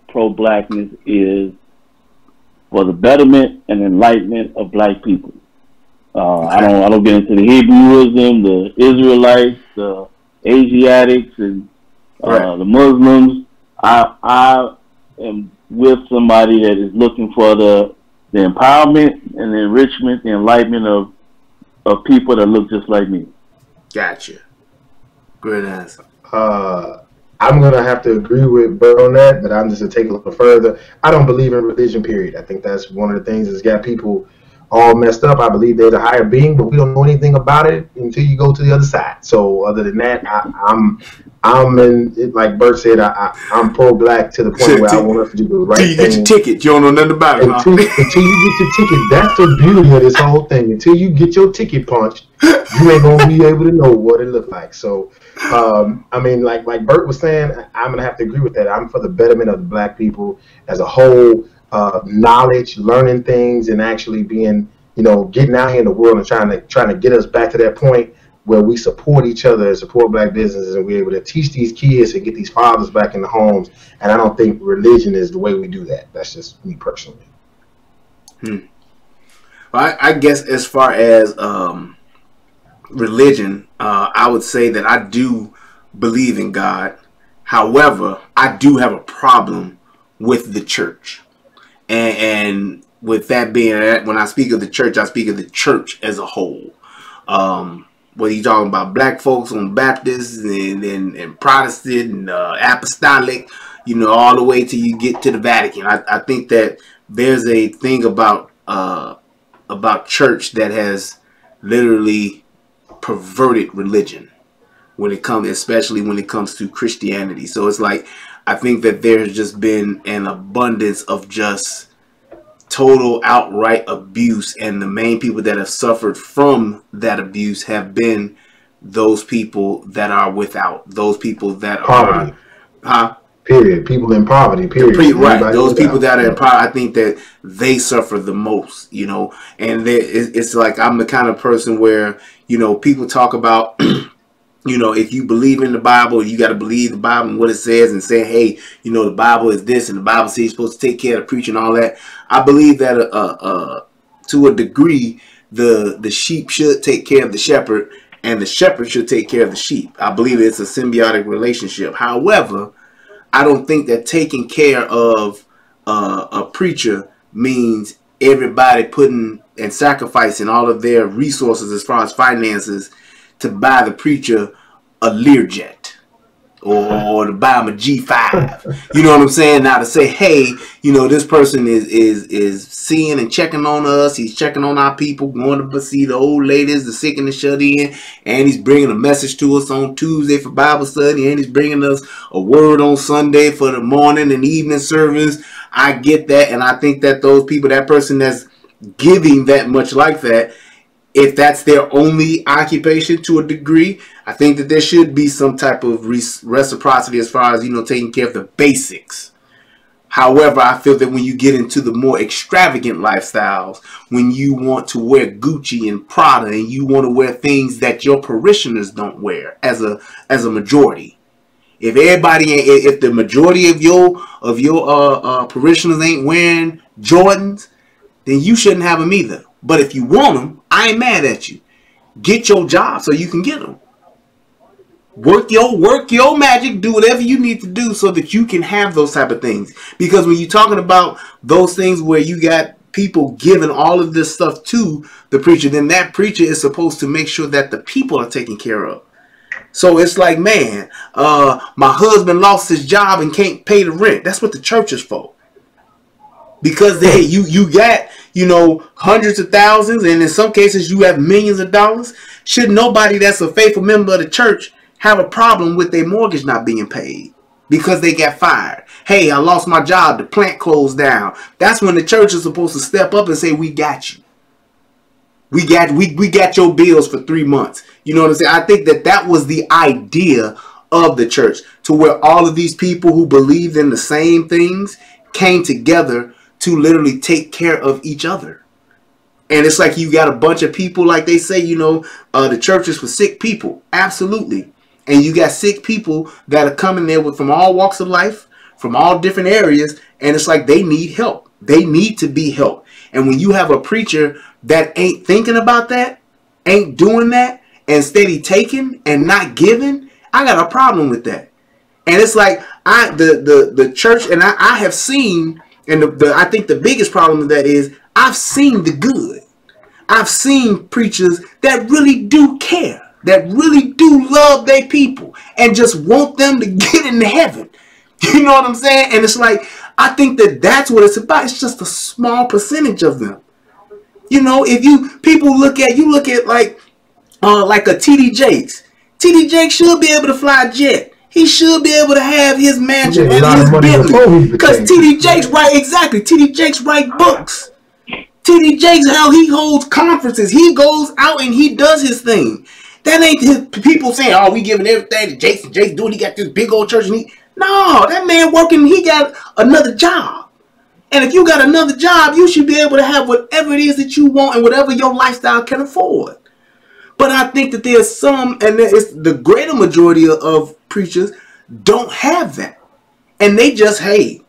pro-blackness is for the betterment and enlightenment of black people. I don't get into the Hebrewism, the Israelites, the Asiatics, and the Muslims. I am with somebody that is looking for the empowerment and the enrichment, the enlightenment of people that look just like me. Gotcha. Great answer. I'm going to have to agree with Bert on that, but I'm just going to take a little further. I don't believe in religion, period. I think that's one of the things that's got people all messed up. I believe there's a higher being, but we don't know anything about it until you go to the other side. So other than that, I'm in, like Bert said, I'm pro-black to the point where I want us to do the right thing. Until you get your ticket, you don't know nothing about it. Until you get your ticket, that's the beauty of this whole thing. Until you get your ticket punched, you ain't going to be able to know what it looked like. So, I mean, like Bert was saying, I'm going to have to agree with that. I'm for the betterment of the black people as a whole, knowledge, learning things, and actually being, getting out here in the world and trying to get us back to that point where we support each other and support black businesses, and we're able to teach these kids and get these fathers back in the homes. And I don't think religion is the way we do that. That's just me personally. Well, I guess as far as religion, I would say that I do believe in God. However, I do have a problem with the church. And with that being, when I speak of the church, I speak of the church as a whole. Whether you're talking about black folks on Baptists and Protestant and Apostolic, all the way till you get to the Vatican. I think that there's a thing about church that has literally perverted religion especially when it comes to Christianity. So it's like, I think that there's just been an abundance of just total outright abuse, and the main people that have suffered from that abuse have been those people that are without, those people that poverty. Period. People in poverty. Period. Right. Those people that are in poverty, I think that they suffer the most. And it's like, I'm the kind of person where people talk about You know, if you believe in the Bible, you got to believe the Bible and what it says, and say, hey, you know, the Bible is this, and the Bible says you're supposed to take care of the preacher and all that. I believe that to a degree, the sheep should take care of the shepherd, and the shepherd should take care of the sheep. I believe it's a symbiotic relationship. However, I don't think that taking care of a preacher means everybody putting and sacrificing all of their resources as far as finances to buy the preacher a Learjet or to buy him a G5. You know what I'm saying? Now to say, hey, you know, this person is seeing and checking on us. He's checking on our people, going to see the old ladies, the sick and the shut in, and he's bringing a message to us on Tuesday for Bible study, and he's bringing us a word on Sunday for the morning and evening service. I get that, and I think that those people, that person that's giving that much like that, if that's their only occupation to a degree, I think that there should be some type of reciprocity as far as, you know, taking care of the basics. However, I feel that when you get into the more extravagant lifestyles, when you want to wear Gucci and Prada, and you want to wear things that your parishioners don't wear as a majority, if the majority of your parishioners ain't wearing Jordans, then you shouldn't have them either. But if you want them, I ain't mad at you. Get your job so you can get them. Work your magic. Do whatever you need to do so that you can have those type of things. Because when you're talking about those things where you got people giving all of this stuff to the preacher, then that preacher is supposed to make sure that the people are taken care of. So it's like, man, my husband lost his job and can't pay the rent. That's what the church is for. Because you got, you know, hundreds of thousands, and in some cases you have millions of dollars. Should nobody that's a faithful member of the church have a problem with their mortgage not being paid because they got fired? Hey, I lost my job. The plant closed down. That's when the church is supposed to step up and say, we got you. We got your bills for 3 months. You know what I'm saying? I think that was the idea of the church, to where all of these people who believed in the same things came together to literally take care of each other. And it's like you got a bunch of people, like they say, you know, the church is for sick people. Absolutely. And you got sick people that are coming there from all walks of life, from all different areas. And it's like they need help. They need to be helped. And when you have a preacher that ain't thinking about that, ain't doing that, and steady taking and not giving, I got a problem with that. And it's like the church, and I have seen, and I think the biggest problem with that is I've seen the good. I've seen preachers that really do care, that really do love their people and just want them to get into heaven. You know what I'm saying? And it's like, I think that that's what it's about. It's just a small percentage of them. You know, if you look at like a T.D. Jakes. T.D. Jakes should be able to fly a jet. He should be able to have his mansion and his Bentley. Because T.D. Jakes T.D. Jakes write books. T.D. Jakes, how he holds conferences. He goes out and he does his thing. That ain't his people saying, oh, we giving everything to Jakes, and Jakes doing. He got this big old church. And no, that man working, he got another job. And if you got another job, you should be able to have whatever it is that you want and whatever your lifestyle can afford. But I think that there's some, and it's the greater majority of preachers don't have that. And they just, hey,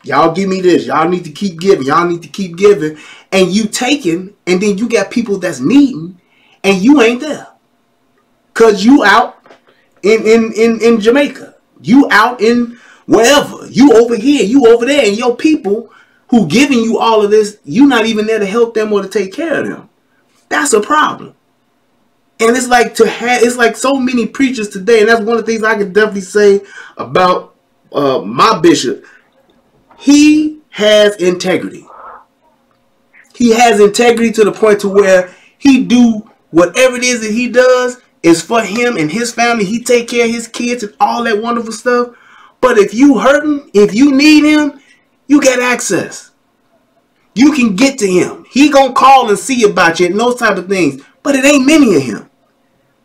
y'all give me this. Y'all need to keep giving. Y'all need to keep giving. And you taking, and then you got people that's needing, and you ain't there. Because you out in Jamaica. You out in wherever. You over here. You over there. And your people who giving you all of this, you not even there to help them or to take care of them. That's a problem. And it's like it's like so many preachers today, and that's one of the things I can definitely say about my bishop. He has integrity. He has integrity to the point to where he do whatever it is that he does is for him and his family. He take care of his kids and all that wonderful stuff. But if you hurting, if you need him, you get access. You can get to him. He gonna call and see about you and those type of things. But it ain't many of him.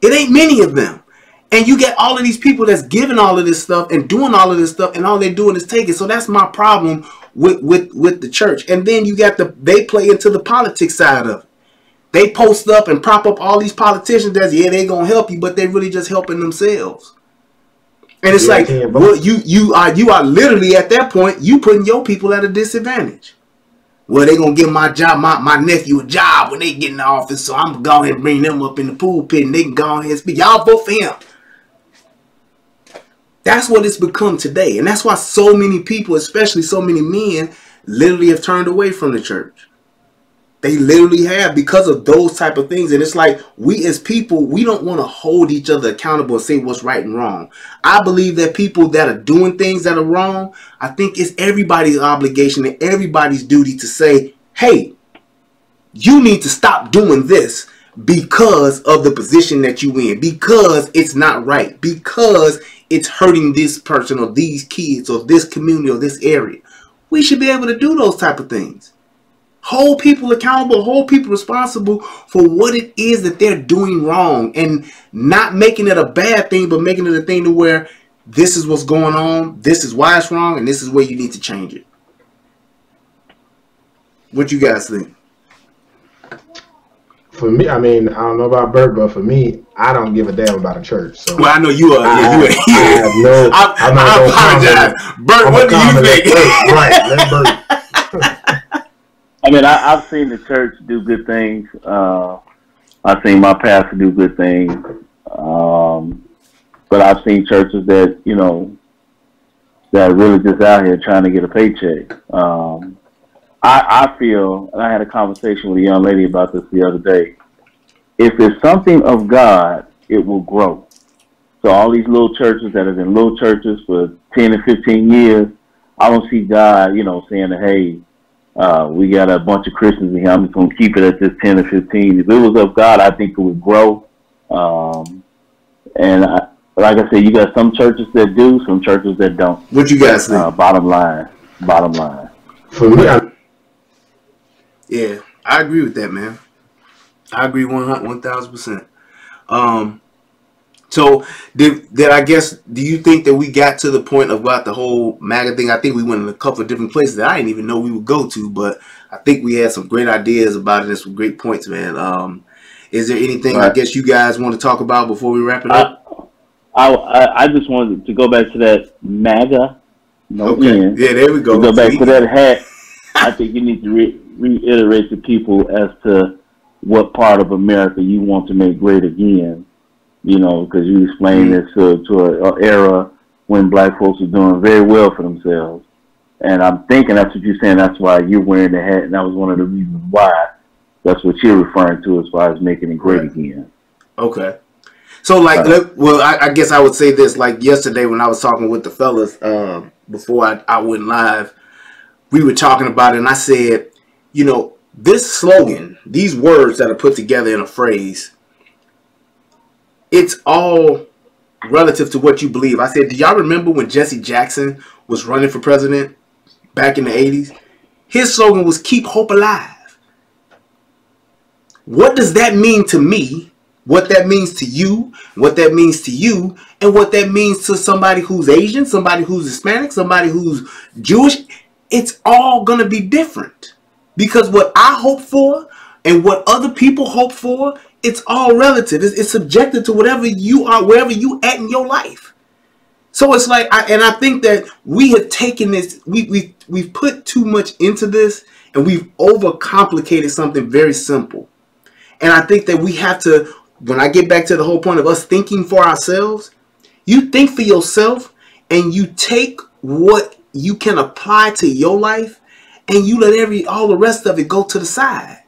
It ain't many of them. And you get all of these people that's giving all of this stuff and doing all of this stuff, and all they're doing is taking. So that's my problem with the church. And then you got they play into the politics side of it. They post up and prop up all these politicians that, yeah, they gonna help you, but they really just helping themselves. And it's like, well, you are literally at that point, you putting your people at a disadvantage. Well, they gonna give my job, my nephew a job when they get in the office, so I'm gonna go ahead and bring them up in the pulpit and they can go ahead and speak. Y'all vote for him. That's what it's become today. And that's why so many people, especially so many men, literally have turned away from the church. They literally have, because of those type of things. And it's like, we as people, we don't want to hold each other accountable and say what's right and wrong. I believe that people that are doing things that are wrong, I think it's everybody's obligation and everybody's duty to say, hey, you need to stop doing this because of the position that you in, because it's not right, because it's hurting this person or these kids or this community or this area. We should be able to do those type of things. Hold people accountable, hold people responsible for what it is that they're doing wrong, and not making it a bad thing, but making it a thing to where this is what's going on, this is why it's wrong, and this is where you need to change it. What you guys think? For me, I mean, I don't know about Bert, but for me, I don't give a damn about a church. So well, I know you are. I apologize. Bert, what do you think? Right, let Bert. I mean, I've seen the church do good things. I've seen my pastor do good things. But I've seen churches that, you know, that are really just out here trying to get a paycheck. I feel, and I had a conversation with a young lady about this the other day, if it's something of God, it will grow. So all these little churches that have been little churches for 10 and 15 years, I don't see God, you know, saying, hey, we got a bunch of Christians in here, I'm just going to keep it at this 10 or 15. If it was of God, I think it would grow. And like I said, you got some churches that do, some churches that don't. What you guys think? Bottom line. For me, yeah, I agree with that, man. I agree 1,000%. So did I guess, do you think that we got to the point about the whole MAGA thing? I think we went in a couple of different places that I didn't even know we would go to, but I think we had some great ideas about it and some great points, man. Is there anything I guess you guys want to talk about before we wrap it up? I just wanted to go back to that MAGA. Okay. Yeah, there we go. To go back to that hat. I think you need to reiterate to people as to what part of America you want to make great again. You know, because you explained this to an era when black folks were doing very well for themselves. And I'm thinking that's what you're saying. That's why you're wearing the hat, and that was one of the reasons why. That's what you're referring to as far as making it great again. Okay. So, like, well, I guess I would say this. Like yesterday when I was talking with the fellas before I went live, we were talking about it, and I said, you know, this slogan, these words that are put together in a phrase, it's all relative to what you believe. I said, do y'all remember when Jesse Jackson was running for president back in the 80s? His slogan was keep hope alive. What does that mean to me? What that means to you, what that means to you, and what that means to somebody who's Asian, somebody who's Hispanic, somebody who's Jewish, it's all going to be different. Because what I hope for and what other people hope for, it's all relative. It's subjective to whatever you are, wherever you at in your life. So it's like, I think that we have taken this, we've put too much into this, and we've overcomplicated something very simple. And I think that we have to, when I get back to the whole point of us thinking for ourselves, you think for yourself, and you take what you can apply to your life, and you let all the rest of it go to the side.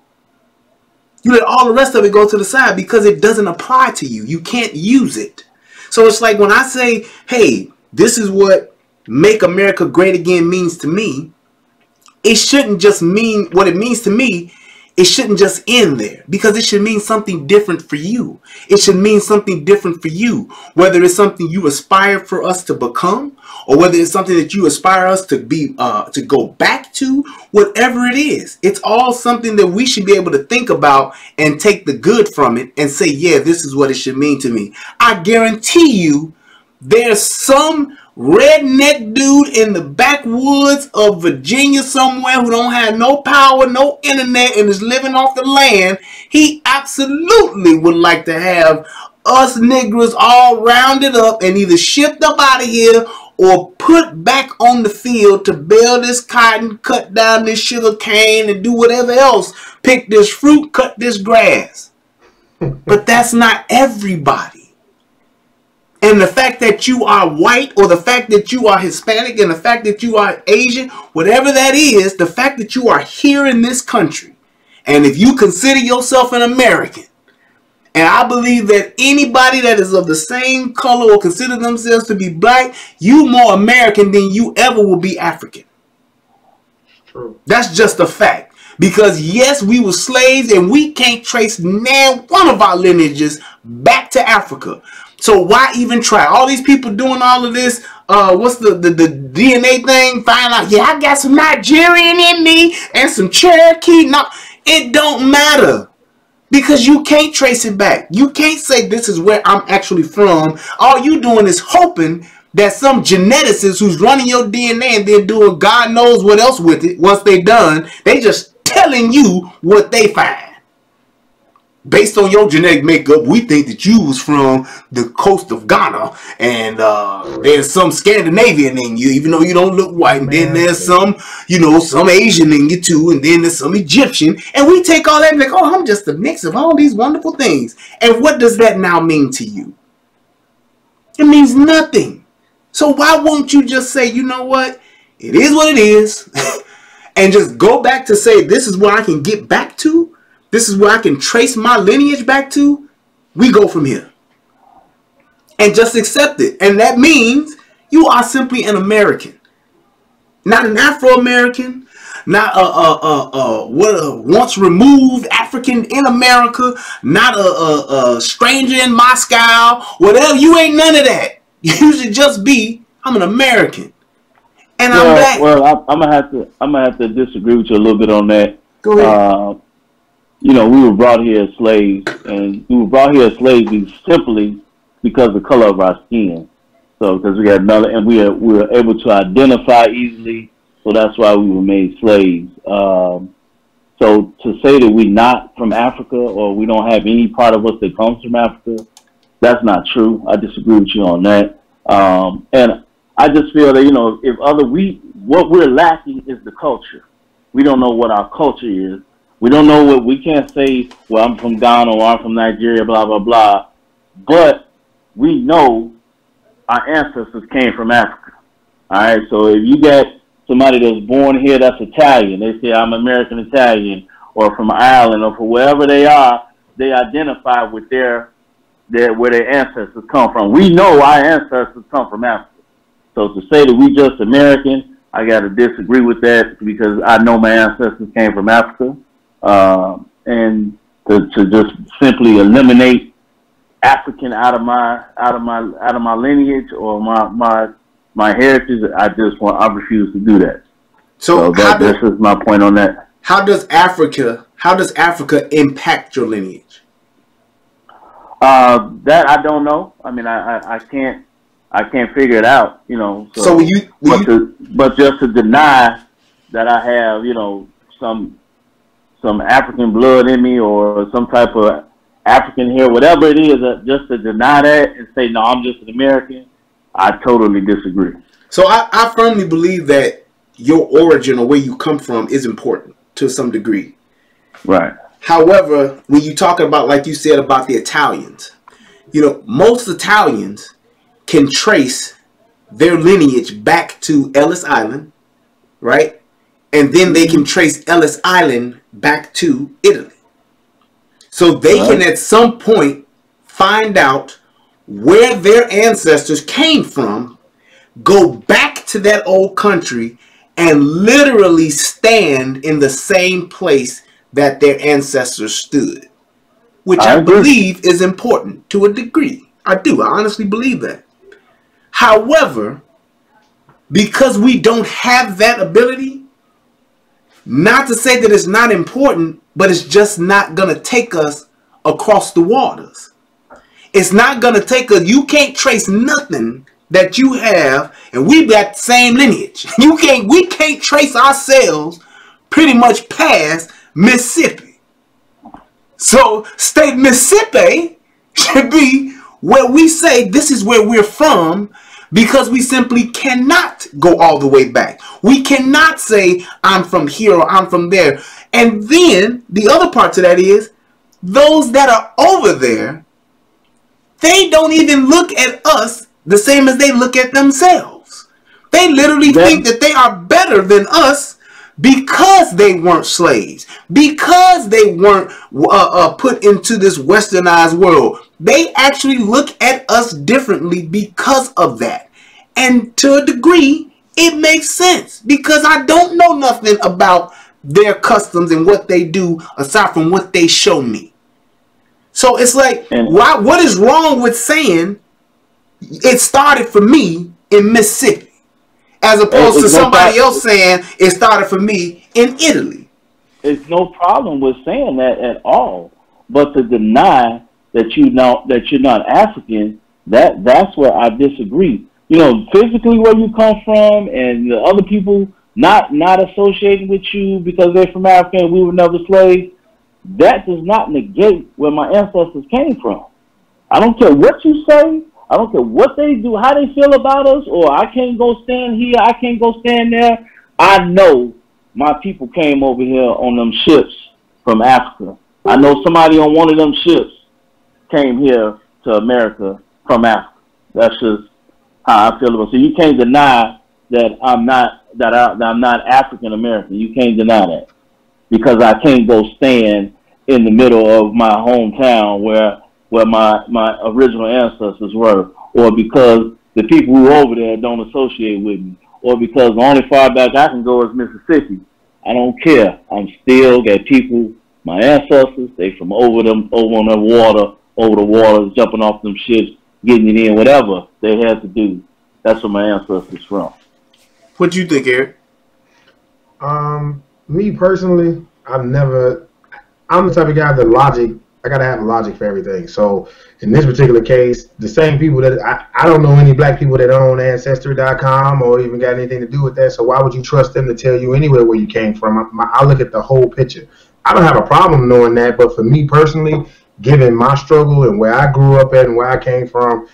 You let all the rest of it go to the side because it doesn't apply to you. You can't use it. So it's like when I say, hey, this is what make America great again means to me, it shouldn't just mean what it means to me. It shouldn't just end there, because it should mean something different for you. It should mean something different for you, whether it's something you aspire for us to become, or whether it's something that you aspire us to be, to go back to, whatever it is. It's all something that we should be able to think about and take the good from it and say, yeah, this is what it should mean to me. I guarantee you there's some redneck dude in the backwoods of Virginia somewhere who don't have no power, no internet, and is living off the land, he absolutely would like to have us niggers all rounded up and either shipped up out of here or put back on the field to bale this cotton, cut down this sugar cane, and do whatever else. Pick this fruit, cut this grass. But that's not everybody. And the fact that you are white, or the fact that you are Hispanic, and the fact that you are Asian, whatever that is, the fact that you are here in this country, and if you consider yourself an American, and I believe that anybody that is of the same color or consider themselves to be black, you more American than you ever will be African. True. That's just a fact. Because yes, we were slaves, and we can't trace now one of our lineages back to Africa. So why even try? All these people doing all of this, what's the DNA thing? Find out, yeah, I got some Nigerian in me and some Cherokee. No, it don't matter. Because you can't trace it back. You can't say this is where I'm actually from. All you doing is hoping that some geneticist who's running your DNA and then doing God knows what else with it once they done, they just telling you what they find. Based on your genetic makeup, we think that you was from the coast of Ghana, and there's some Scandinavian in you, even though you don't look white. And then there's some, you know, some Asian in you too, and then there's some Egyptian. And we take all that and like, oh, I'm just a mix of all these wonderful things. And what does that now mean to you? It means nothing. So why won't you just say, you know what? It is what it is. And just go back to say, this is where I can get back to. This is where I can trace my lineage back to. We go from here. And just accept it. And that means you are simply an American. Not an Afro-American. Not a once removed African in America. Not a stranger in Moscow. Whatever. You ain't none of that. You should just be, I'm an American. And I'm black. Well, I'm gonna have to disagree with you a little bit on that. Go ahead. You know, we were brought here as slaves, and we were brought here as slaves simply because of the color of our skin. So, because we had another, and we were able to identify easily, so that's why we were made slaves. So to say that we're not from Africa, or we don't have any part of us that comes from Africa, that's not true. I disagree with you on that. And I just feel that, you know, what we're lacking is the culture. We don't know what our culture is. We don't know what, we can't say, well, I'm from Ghana or I'm from Nigeria, blah, blah, blah. But we know our ancestors came from Africa. All right, so if you got somebody that's born here that's Italian, they say I'm American Italian, or from Ireland, or from wherever they are, they identify with where their ancestors come from. We know our ancestors come from Africa. So to say that we just American, I got to disagree with that, because I know my ancestors came from Africa. And to just simply eliminate African out of my lineage or my heritage, I refuse to do that. So this is my point on that. How does Africa impact your lineage? That I don't know. I mean, I can't figure it out, you know. So but just to deny that I have, you know, some African blood in me or some type of African hair, whatever it is, just to deny that and say, no, I'm just an American, I totally disagree. So I firmly believe that your origin or where you come from is important to some degree. Right. However, when you talk about, like you said about the Italians, you know, most Italians can trace their lineage back to Ellis Island, right? And then they can trace Ellis Island back to Italy. So they can at some point find out where their ancestors came from, go back to that old country, and literally stand in the same place that their ancestors stood. Which I believe is important to a degree. I do. I honestly believe that. However, because we don't have that ability, not to say that it's not important, but it's just not going to take us across the waters. It's not going to take us. You can't trace nothing that you have, and we've got the same lineage. We can't trace ourselves pretty much past Mississippi. So state Mississippi should be where we say this is where we're from, because we simply cannot go all the way back. We cannot say I'm from here or I'm from there. And then the other part to that is those that are over there, they don't even look at us the same as they look at themselves. They literally think that they are better than us because they weren't slaves, because they weren't put into this westernized world. They actually look at us differently because of that. And to a degree, it makes sense, because I don't know nothing about their customs and what they do aside from what they show me. So it's like, what is wrong with saying it started for me in Mississippi, as opposed to somebody else saying it started for me in Italy? It's no problem with saying that at all, but to deny that you're not African, that's where I disagree. You know, physically where you come from, and the other people not associating with you because they're from Africa and we were never slaves, that does not negate where my ancestors came from. I don't care what you say. I don't care what they do, how they feel about us, or I can't go stand here, I can't go stand there. I know my people came over here on them ships from Africa. I know somebody on one of them ships came here to America from Africa. That's just how I feel about it. So you can't deny that I'm not African American. You can't deny that, because I can't go stand in the middle of my hometown where my original ancestors were, or because the people who are over there don't associate with me, or because the only far back I can go is Mississippi. I don't care. I'm still got people, my ancestors, they from over the water, jumping off them ships, getting it in, whatever they had to do. That's where my ancestors from. What do you think, Eric? Me personally, I'm the type of guy that I gotta have logic for everything. So in this particular case, the same people that I don't know any black people that own Ancestry.com or even got anything to do with that. So why would you trust them to tell you anywhere where you came from? I look at the whole picture. I don't have a problem knowing that, but for me personally, given my struggle and where I grew up at and where I came from,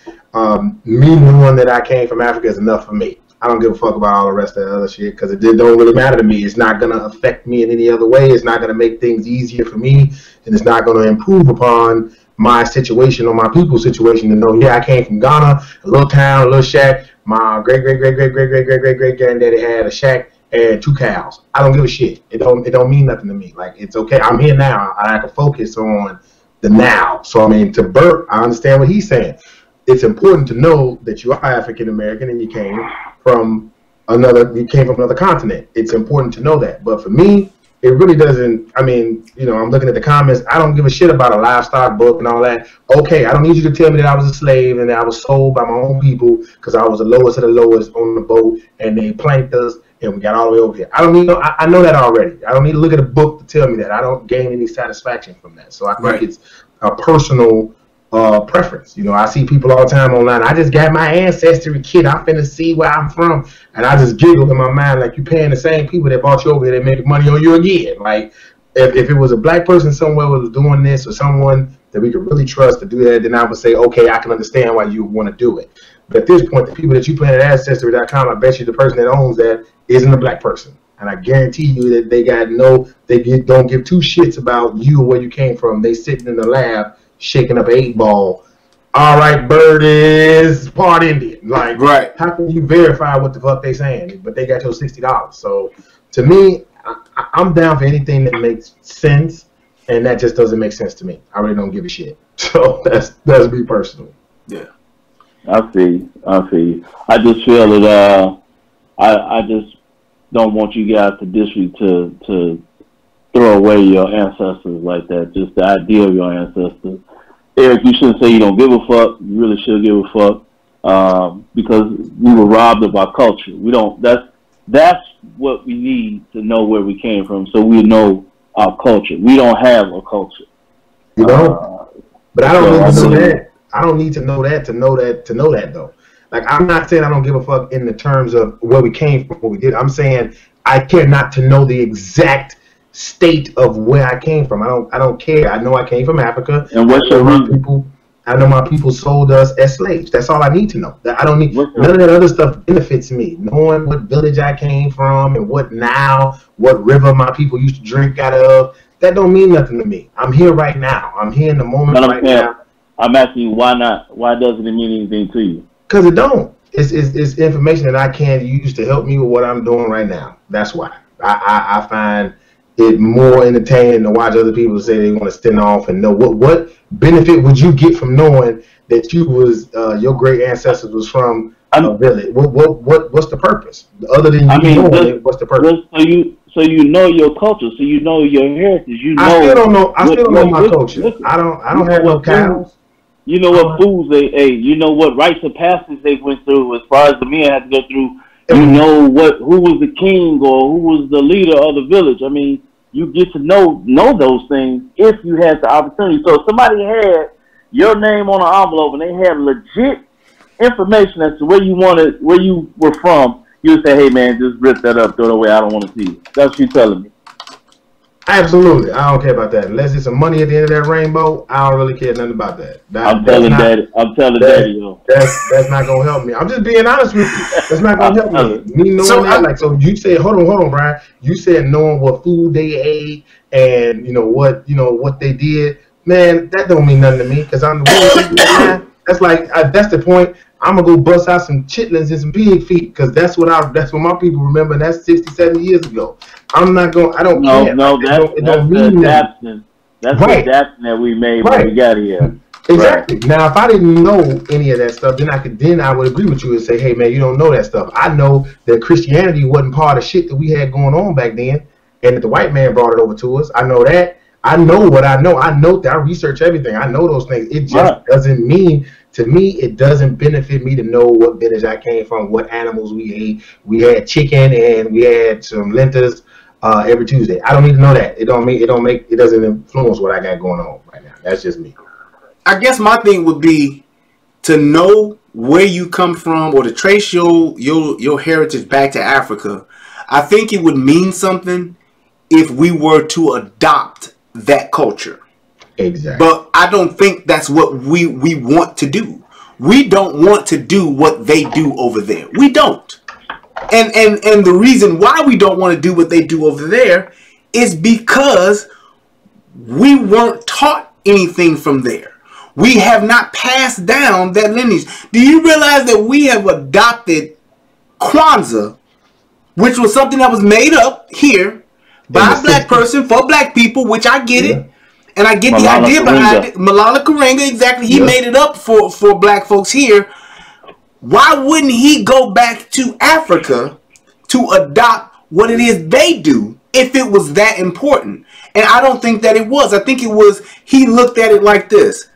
me knowing that I came from Africa is enough for me. I don't give a fuck about all the rest of the other shit, because it don't really matter to me. It's not going to affect me in any other way. It's not going to make things easier for me, and it's not going to improve upon my situation or my people's situation to know, yeah, I came from Ghana, a little town, a little shack. My great-great-great-great-great-great-great-granddaddy had a shack and 2 cows. I don't give a shit. It don't mean nothing to me. Like, it's okay. I'm here now. I can focus on the now. So, I mean, to Bert, I understand what he's saying. It's important to know that you are African American and you came from another continent. It's important to know that. But for me, it really doesn't. I mean, you know, I'm looking at the comments. I don't give a shit about a livestock book and all that. Okay, I don't need you to tell me that I was a slave and that I was sold by my own people because I was the lowest of the lowest on the boat and they planked us and we got all the way over here. I don't need. I know that already. I don't need to look at a book to tell me that. I don't gain any satisfaction from that. So I think it's a personal preference. You know, I see people all the time online. I just got my ancestry kit. I'm finna see where I'm from, and I just giggle in my mind like you paying the same people that brought you over here that make money on you again. Like if it was a black person somewhere who was doing this, or someone that we could really trust to do that, then I would say, okay, I can understand why you would want to do it. But at this point, the people that you paying at Ancestry.com, I bet you the person that owns that isn't a black person. And I guarantee you that they don't give 2 shits about you or where you came from. They sitting in the lab shaking up an 8-ball. All right, Bird is part Indian. Like, how can you verify what the fuck they saying? But they got your $60. So to me, I'm down for anything that makes sense, and that just doesn't make sense to me. I really don't give a shit. So that's me personally. Yeah, I see. I just feel that I just don't want you guys to throw away your ancestors like that. Just the idea of your ancestors. Eric, you shouldn't say you don't give a fuck. You really should give a fuck, because we were robbed of our culture. We don't. That's what we need to know where we came from, so we know our culture. We don't have a culture. You know, but I don't need to know that. I don't need to know that to know that though. Like, I'm not saying I don't give a fuck in the terms of where we came from, what we did. I'm saying I care not to know the exact state of where I came from. I don't care. I know I came from Africa. And what's your reason? I know my people sold us as slaves. That's all I need to know. I don't need none of that other stuff benefits me. Knowing what village I came from and what river my people used to drink out of, that don't mean nothing to me. I'm here right now. I'm here in the moment right now. I'm asking you, why not? Why doesn't it mean anything to you? Because it don't. It's information that I can use to help me with what I'm doing right now. That's why. I find it more entertaining to watch other people say they want to spin off and know what benefit would you get from knowing that you was your great ancestors was from a village. What's the purpose other than knowing it? What's the purpose? So you know your culture, so you know your heritage. You know. I still don't know my culture. Listen, I don't have no cows. You know what foods they ate. You know what rites of passage they went through. As far as the men had to go through, you know who was the king or who was the leader of the village. I mean, you get to know those things if you had the opportunity. So if somebody had your name on an envelope and they had legit information as to where you were from, you would say, "Hey man, just rip that up, throw it away. I don't want to see it." That's what you're telling me. Absolutely, I don't care about that. Unless it's some money at the end of that rainbow, I don't really care nothing about that. I'm telling Daddy, yo. That's not gonna help me. I'm just being honest with you. That's not gonna help me. Me knowing that, so you said, hold on, Brian. You said knowing what food they ate and what they did. Man, that don't mean nothing to me because I'm the one. That's like that's the point. I'm gonna go bust out some chitlins and some pig feet because that's what my people remember. And that's 60, 70 years ago. I'm not going. I don't care. No, that's the adaptation. That's the adaptation that we made when we got here. Exactly. Right. Now, if I didn't know any of that stuff, then I would agree with you and say, hey man, you don't know that stuff. I know that Christianity wasn't part of shit that we had going on back then, and that the white man brought it over to us. I know that. I know what I know. I know that I research everything. I know those things. It just doesn't mean. To me, it doesn't benefit me to know what village I came from, what animals we ate. We had chicken and we had some lentils every Tuesday. I don't need to know that. It doesn't influence what I got going on right now. That's just me. I guess my thing would be to know where you come from or to trace your heritage back to Africa. I think it would mean something if we were to adopt that culture. Exactly. But I don't think that's what we want to do. We don't want to do what they do over there. We don't. And the reason why we don't want to do what they do over there is because we weren't taught anything from there. We have not passed down that lineage. Do you realize that we have adopted Kwanzaa, which was something that was made up here by a black person for black people, which I get it. And I get the idea behind it. Malala Karenga, exactly. He made it up for black folks here. Why wouldn't he go back to Africa to adopt what it is they do if it was that important? And I don't think that it was. I think it was, he looked at it like this.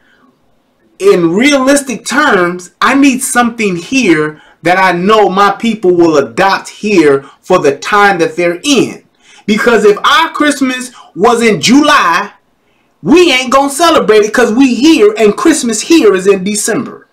In realistic terms, I need something here that I know my people will adopt here for the time that they're in. Because if our Christmas was in July, we ain't gonna celebrate it because we here and Christmas here is in December.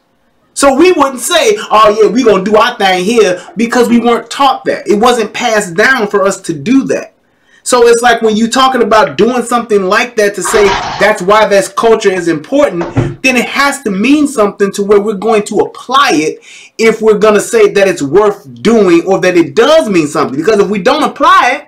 So we wouldn't say, oh yeah, we gonna do our thing here because we weren't taught that. It wasn't passed down for us to do that. So it's like when you're talking about doing something like that to say that's why this culture is important, then it has to mean something to where we're going to apply it if we're gonna say that it's worth doing or that it does mean something. Because if we don't apply it,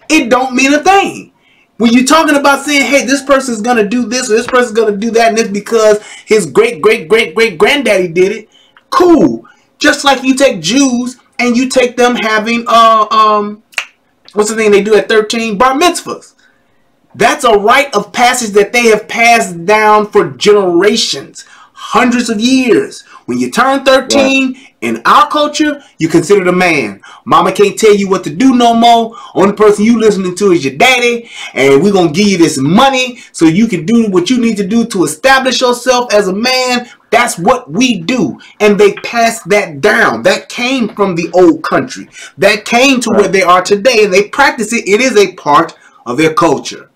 it don't mean a thing. When you're talking about saying, hey, this person's going to do this or this person's going to do that, and it's because his great-great-great-great-granddaddy did it, cool. Just like you take Jews and you take them having, what's the thing they do at 13? Bar mitzvahs. That's a rite of passage that they have passed down for generations, hundreds of years. When you turn 13, in our culture, you considered a man. Mama can't tell you what to do no more. Only person you listening to is your daddy. And we're going to give you this money so you can do what you need to do to establish yourself as a man. That's what we do. And they passed that down. That came from the old country. That came to where they are today. And they practice it. It is a part of their culture.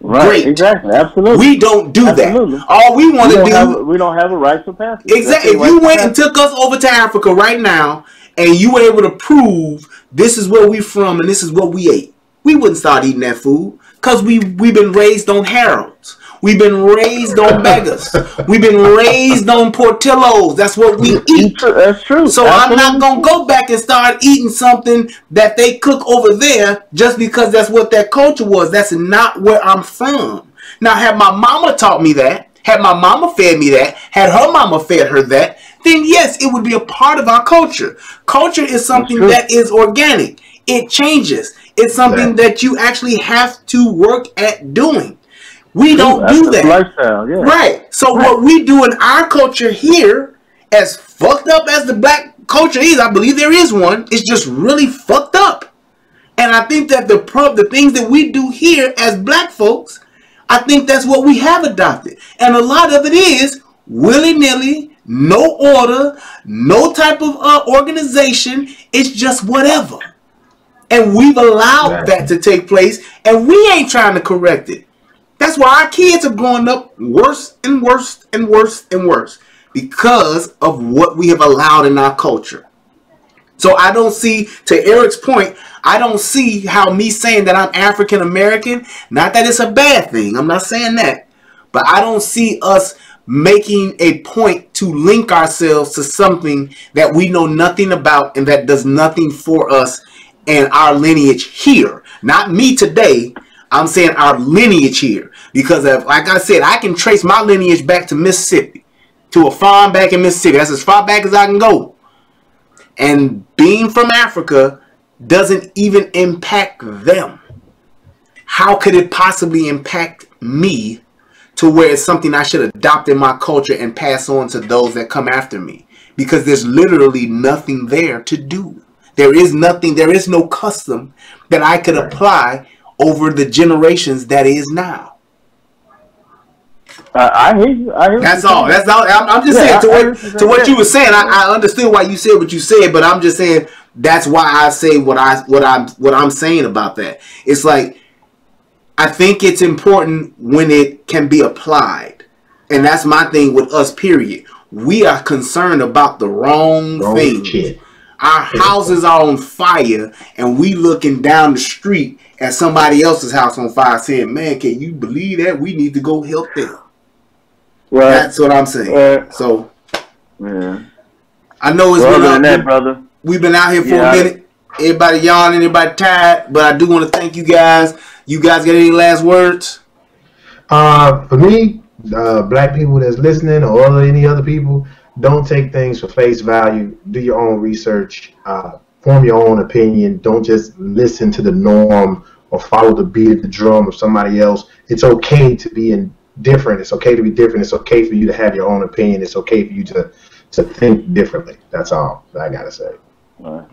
Right, great. exactly, absolutely. We don't do absolutely. that. All we want to do, we don't have a right to pass. Exactly. If you went and took us over to Africa right now, and you were able to prove this is where we from and this is what we ate, we wouldn't start eating that food because we've been raised on Harrods. We've been raised on Megas. We've been raised on Portillos. That's what we eat. That's true. So I'm not going to go back and start eating something that they cook over there just because that's what that culture was. That's not where I'm from. Now, had my mama taught me that, had my mama fed me that, had her mama fed her that, then yes, it would be a part of our culture. Culture is something that is organic. It changes. It's something that you actually have to work at doing. We don't do that. Lifestyle, yeah. Right. So what we do in our culture here, as fucked up as the black culture is, I believe there is one, it's just really fucked up. And I think that the things that we do here as black folks, I think that's what we have adopted. And a lot of it is willy-nilly, no order, no type of organization. It's just whatever. And we've allowed that to take place, and we ain't trying to correct it. That's why our kids are growing up worse and worse and worse and worse because of what we have allowed in our culture. So I don't see, to Eric's point, I don't see how me saying that I'm African American, not that it's a bad thing, I'm not saying that, but I don't see us making a point to link ourselves to something that we know nothing about and that does nothing for us and our lineage here. Not me today, I'm saying our lineage here. Because like I said, I can trace my lineage back to Mississippi, to a farm back in Mississippi. That's as far back as I can go. And being from Africa doesn't even impact them. How could it possibly impact me to where it's something I should adopt in my culture and pass on to those that come after me? Because there's literally nothing there to do. There is nothing, there is no custom that I could apply over the generations that is now. I hear you. That's all. That's all. I'm just saying to what you were saying. I understood why you said what you said, but I'm just saying that's why I say what I'm saying about that. It's like I think it's important when it can be applied, and that's my thing with us. Period. We are concerned about the wrong things. Shit. Our houses are on fire, and we looking down the street at somebody else's house on fire, saying, "Man, can you believe that? We need to go help them." Right. That's what I'm saying. So, yeah. I know it's been brother. We've been out here for a minute. Everybody yawning, everybody tired, but I do want to thank you guys. You guys got any last words? For me, black people that's listening, or any other people, don't take things for face value. Do your own research. Form your own opinion. Don't just listen to the norm or follow the beat of the drum of somebody else. It's okay to be different. It's okay to be different. It's okay for you to have your own opinion. It's okay for you to think differently. That's all I gotta say. All right.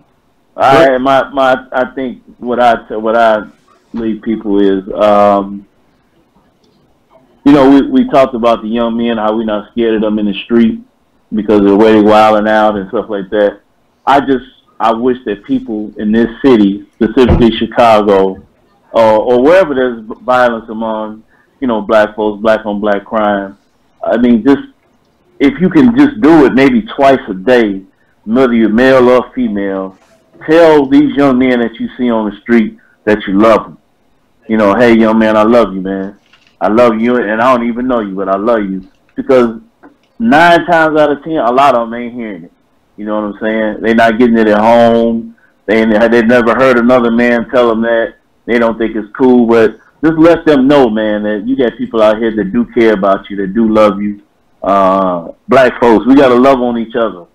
I think what I leave people is, we talked about the young men, how we're not scared of them in the street because of the way they're wilding out and stuff like that. I wish that people in this city, specifically Chicago, or wherever there's violence among, black folks, black on black crime. I mean, just if you can just do it maybe twice a day, whether you're male or female, tell these young men that you see on the street that you love them. Hey, young man, I love you, man. I love you, and I don't even know you, but I love you. Because 9 times out of 10, a lot of them ain't hearing it. You know what I'm saying? They're not getting it at home. They never heard another man tell them that. They don't think it's cool, but just let them know, man, that you got people out here that do care about you, that do love you. Black folks, we gotta love on each other.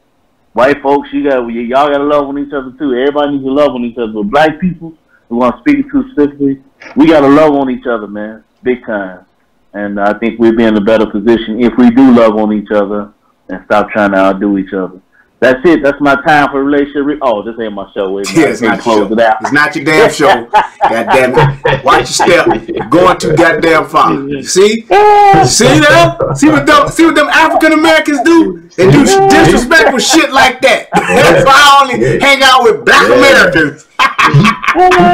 White folks, y'all gotta love on each other too. Everybody needs to love on each other. But black people, who I'm speaking to specifically, we gotta love on each other, man, big time. And I think we'll be in a better position if we do love on each other and stop trying to outdo each other. That's it. That's my time for relationship. Oh, this ain't my show. Wait, it's not your show. It's not your damn show. God damn it. Watch your step. You're going too goddamn far. You see? See that? See what them African Americans do? They do disrespectful shit like that. That's why I only hang out with black Americans. He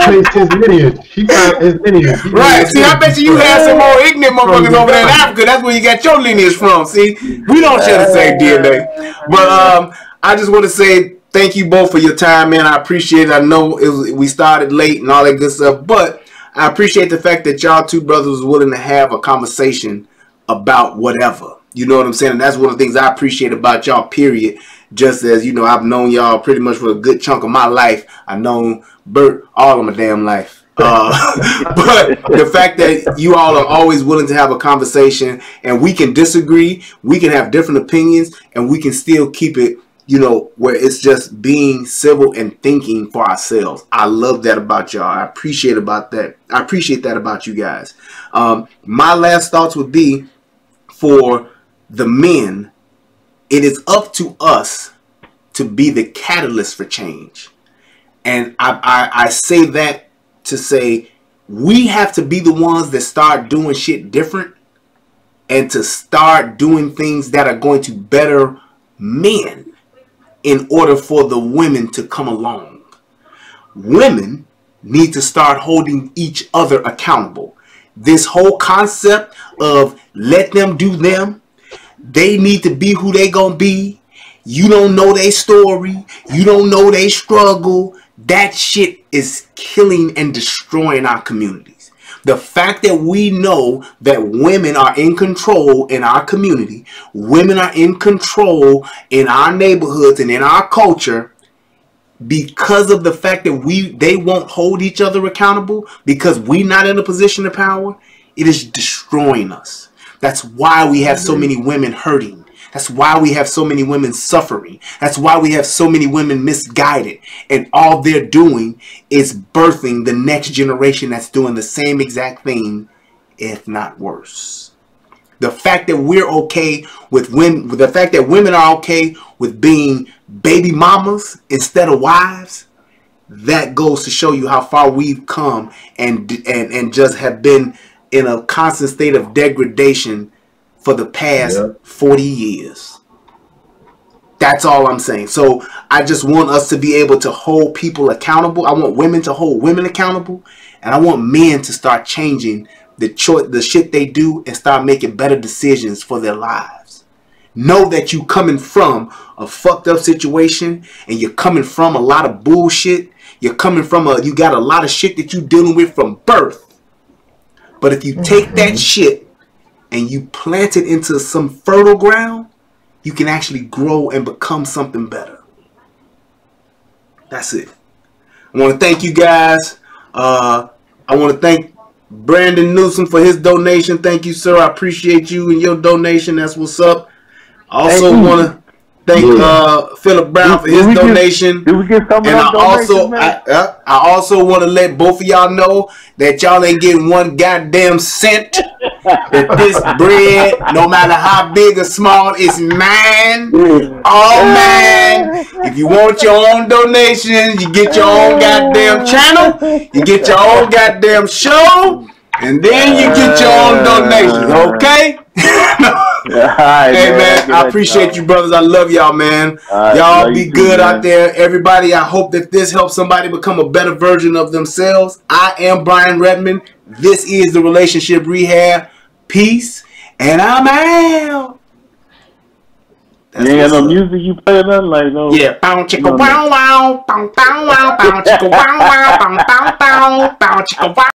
traced his lineage. He found his lineage. Right. See, I bet you had some more ignorant motherfuckers over there in Africa. That's where you got your lineage from. See, we don't share the same DNA. But I just want to say thank you both for your time, man. I appreciate it. I know we started late and all that good stuff, but I appreciate the fact that y'all two brothers was willing to have a conversation about whatever. You know what I'm saying? And that's one of the things I appreciate about y'all, period. Just as, you know, I've known y'all pretty much for a good chunk of my life. I've known Bert all of my damn life. But the fact that you all are always willing to have a conversation and we can disagree, we can have different opinions, and we can still keep it, you know, where it's just being civil and thinking for ourselves. I love that about y'all. I appreciate about that. I appreciate that about you guys. My last thoughts would be for the men. It is up to us to be the catalyst for change. And I say that to say we have to be the ones that start doing shit different and to start doing things that are going to better men in order for the women to come along. Women need to start holding each other accountable. This whole concept of let them do them, they need to be who they gonna be. You don't know their story. You don't know their struggle. That shit is killing and destroying our communities. The fact that we know that women are in control in our community, women are in control in our neighborhoods and in our culture, because of the fact that they won't hold each other accountable, because we're not in a position of power, it is destroying us. That's why we have so many women hurting. That's why we have so many women suffering. That's why we have so many women misguided. And all they're doing is birthing the next generation that's doing the same exact thing, if not worse. The fact that we're okay with women, the fact that women are okay with being baby mamas instead of wives, that goes to show you how far we've come and just have been in a constant state of degradation for the past 40 years. That's all I'm saying. So I just want us to be able to hold people accountable. I want women to hold women accountable. And I want men to start changing the shit they do and start making better decisions for their lives. Know that you coming from a fucked up situation and you're coming from a lot of bullshit. You're coming from you got a lot of shit that you're dealing with from birth. But if you take that shit and you plant it into some fertile ground, you can actually grow and become something better. That's it. I want to thank you guys. I want to thank Brandon Newsom for his donation. Thank you, sir. I appreciate you and your donation. That's what's up. I also want to thank Philip Brown for his donation. Did we get some of I also want to let both of y'all know that y'all ain't getting one goddamn cent. That this bread, no matter how big or small, is mine. All mine. If you want your own donations, you get your own goddamn channel, you get your own goddamn show, and then you get your own donations, okay? Hey man, I appreciate you brothers. I love y'all, man. Y'all be good out there. Everybody, I hope that this helps somebody become a better version of themselves. I am Brian Redmond. This is the Relationship Rehab. Peace, and I'm out. You ain't got no music you play, nothing like no. Yeah, bow chicka wow wow, bow bow wow, bow chicka wow wow, bow bow bow, bow chicka wow.